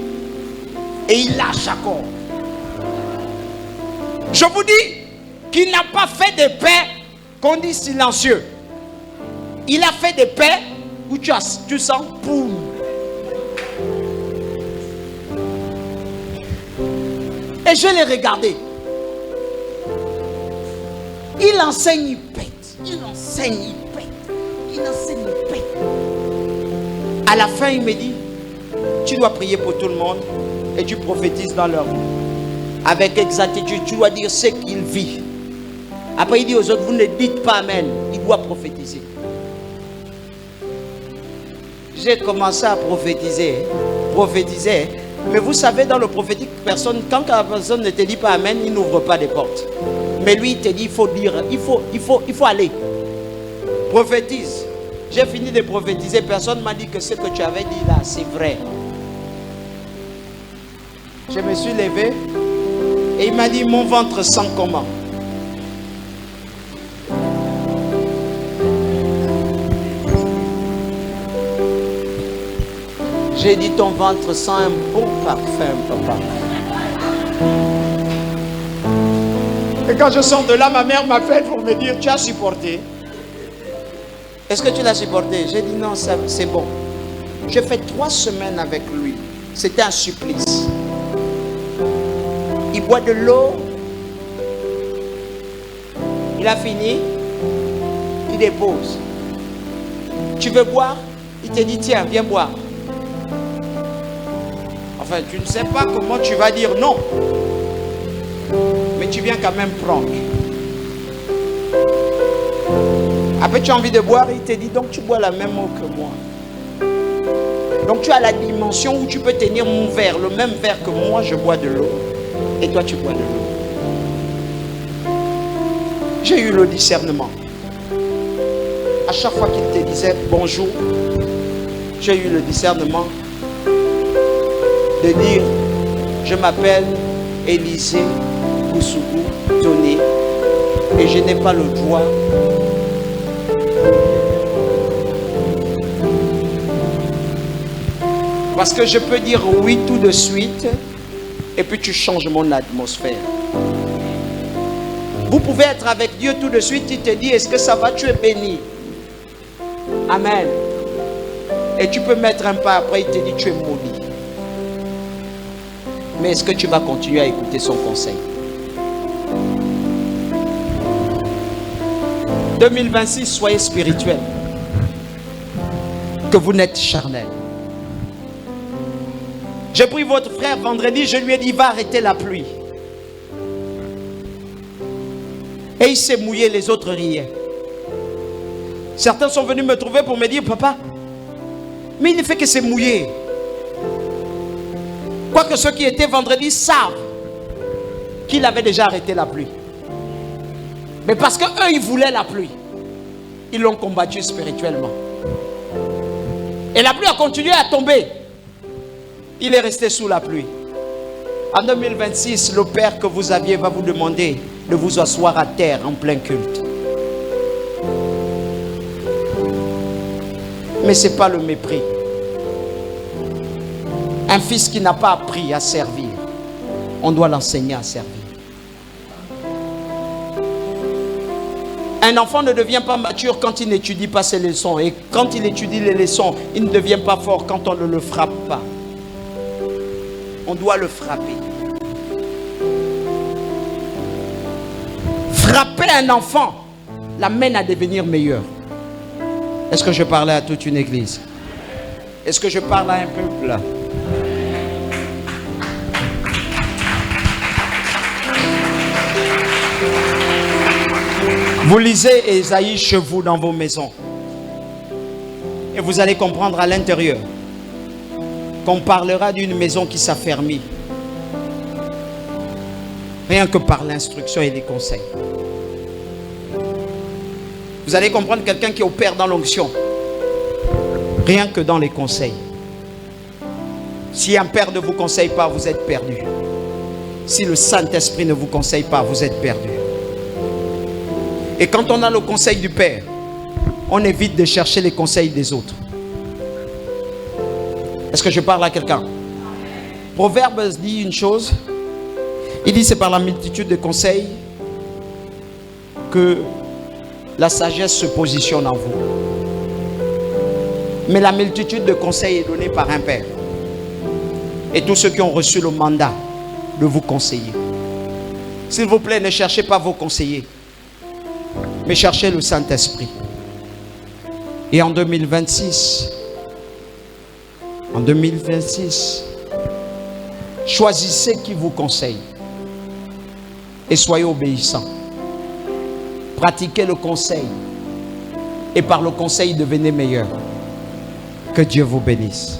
Speaker 1: et il lâche encore. Je vous dis qu'il n'a pas fait de paix qu'on dit silencieux. Il a fait des paix où tu sens poum. Et je l'ai regardé. Il enseigne, il pète. Il enseigne, il pète. Il enseigne, il pète. À la fin, il me dit, tu dois prier pour tout le monde et tu prophétises dans leur vie. Avec exactitude, tu dois dire ce qu'il vit. Après, il dit aux autres, vous ne dites pas amen. Il doit prophétiser. J'ai commencé à prophétiser. Mais vous savez, dans le prophétique, quand la personne ne te dit pas amen, il n'ouvre pas des portes. Mais lui, il te dit, il faut dire, il faut aller. Prophétise. J'ai fini de prophétiser. Personne ne m'a dit que ce que tu avais dit là, c'est vrai. Je me suis levé et il m'a dit, mon ventre sent comment? J'ai dit, ton ventre sent un bon parfum, papa. Et quand je sors de là, ma mère m'appelle pour me dire, tu as supporté. Est-ce que tu l'as supporté? J'ai dit, non, c'est bon. J'ai fait 3 semaines avec lui. C'était un supplice. Il boit de l'eau. Il a fini. Il dépose. Tu veux boire? Il te dit, tiens, viens boire. Enfin, tu ne sais pas comment tu vas dire non. Mais tu viens quand même prendre. Après, tu as envie de boire, il te dit, donc tu bois la même eau que moi. Donc tu as la dimension où tu peux tenir mon verre, le même verre que moi, je bois de l'eau. Et toi, tu bois de l'eau. J'ai eu le discernement. À chaque fois qu'il te disait bonjour, j'ai eu le discernement de dire, je m'appelle Élisée Boussougou Toné et je n'ai pas le droit Parce que je peux dire oui tout de suite et puis tu changes mon atmosphère. Vous pouvez être avec Dieu tout de suite, il te dit est-ce que ça va, tu es béni. Amen. Et tu peux mettre un pas après, il te dit tu es maudit. Mais est-ce que tu vas continuer à écouter son conseil? 2026, soyez spirituel. Que vous n'êtes charnel. J'ai pris votre frère vendredi, je lui ai dit va arrêter la pluie. Et il s'est mouillé, les autres riaient. Certains sont venus me trouver pour me dire papa, mais il ne fait que se mouiller. Quoique ceux qui étaient vendredi savent qu'il avait déjà arrêté la pluie. Mais parce qu'eux, ils voulaient la pluie, ils l'ont combattu spirituellement. Et la pluie a continué à tomber. Il est resté sous la pluie. En 2026, le Père que vous aviez va vous demander de vous asseoir à terre en plein culte. Mais ce n'est pas le mépris. Un fils qui n'a pas appris à servir, on doit l'enseigner à servir. Un enfant ne devient pas mature quand il n'étudie pas ses leçons. Et quand il étudie les leçons, il ne devient pas fort quand on ne le frappe pas. On doit le frapper. Frapper un enfant l'amène à devenir meilleur. Est-ce que je parlais à toute une église? Est-ce que je parle à un peuple là? Vous lisez Ésaïe chez vous dans vos maisons. Et vous allez comprendre à l'intérieur qu'on parlera d'une maison qui s'affermit. Rien que par l'instruction et les conseils. Vous allez comprendre quelqu'un qui opère dans l'onction. Rien que dans les conseils. Si un père ne vous conseille pas, vous êtes perdu. Si le Saint-Esprit ne vous conseille pas, vous êtes perdu. Et quand on a le conseil du Père, on évite de chercher les conseils des autres. Est-ce que je parle à quelqu'un? Proverbe dit une chose. Il dit c'est par la multitude de conseils que la sagesse se positionne en vous. Mais la multitude de conseils est donnée par un Père. Et tous ceux qui ont reçu le mandat de vous conseiller. S'il vous plaît, ne cherchez pas vos conseillers, mais cherchez le Saint-Esprit. Et en 2026, choisissez qui vous conseille et soyez obéissants. Pratiquez le conseil et par le conseil devenez meilleur. Que Dieu vous bénisse.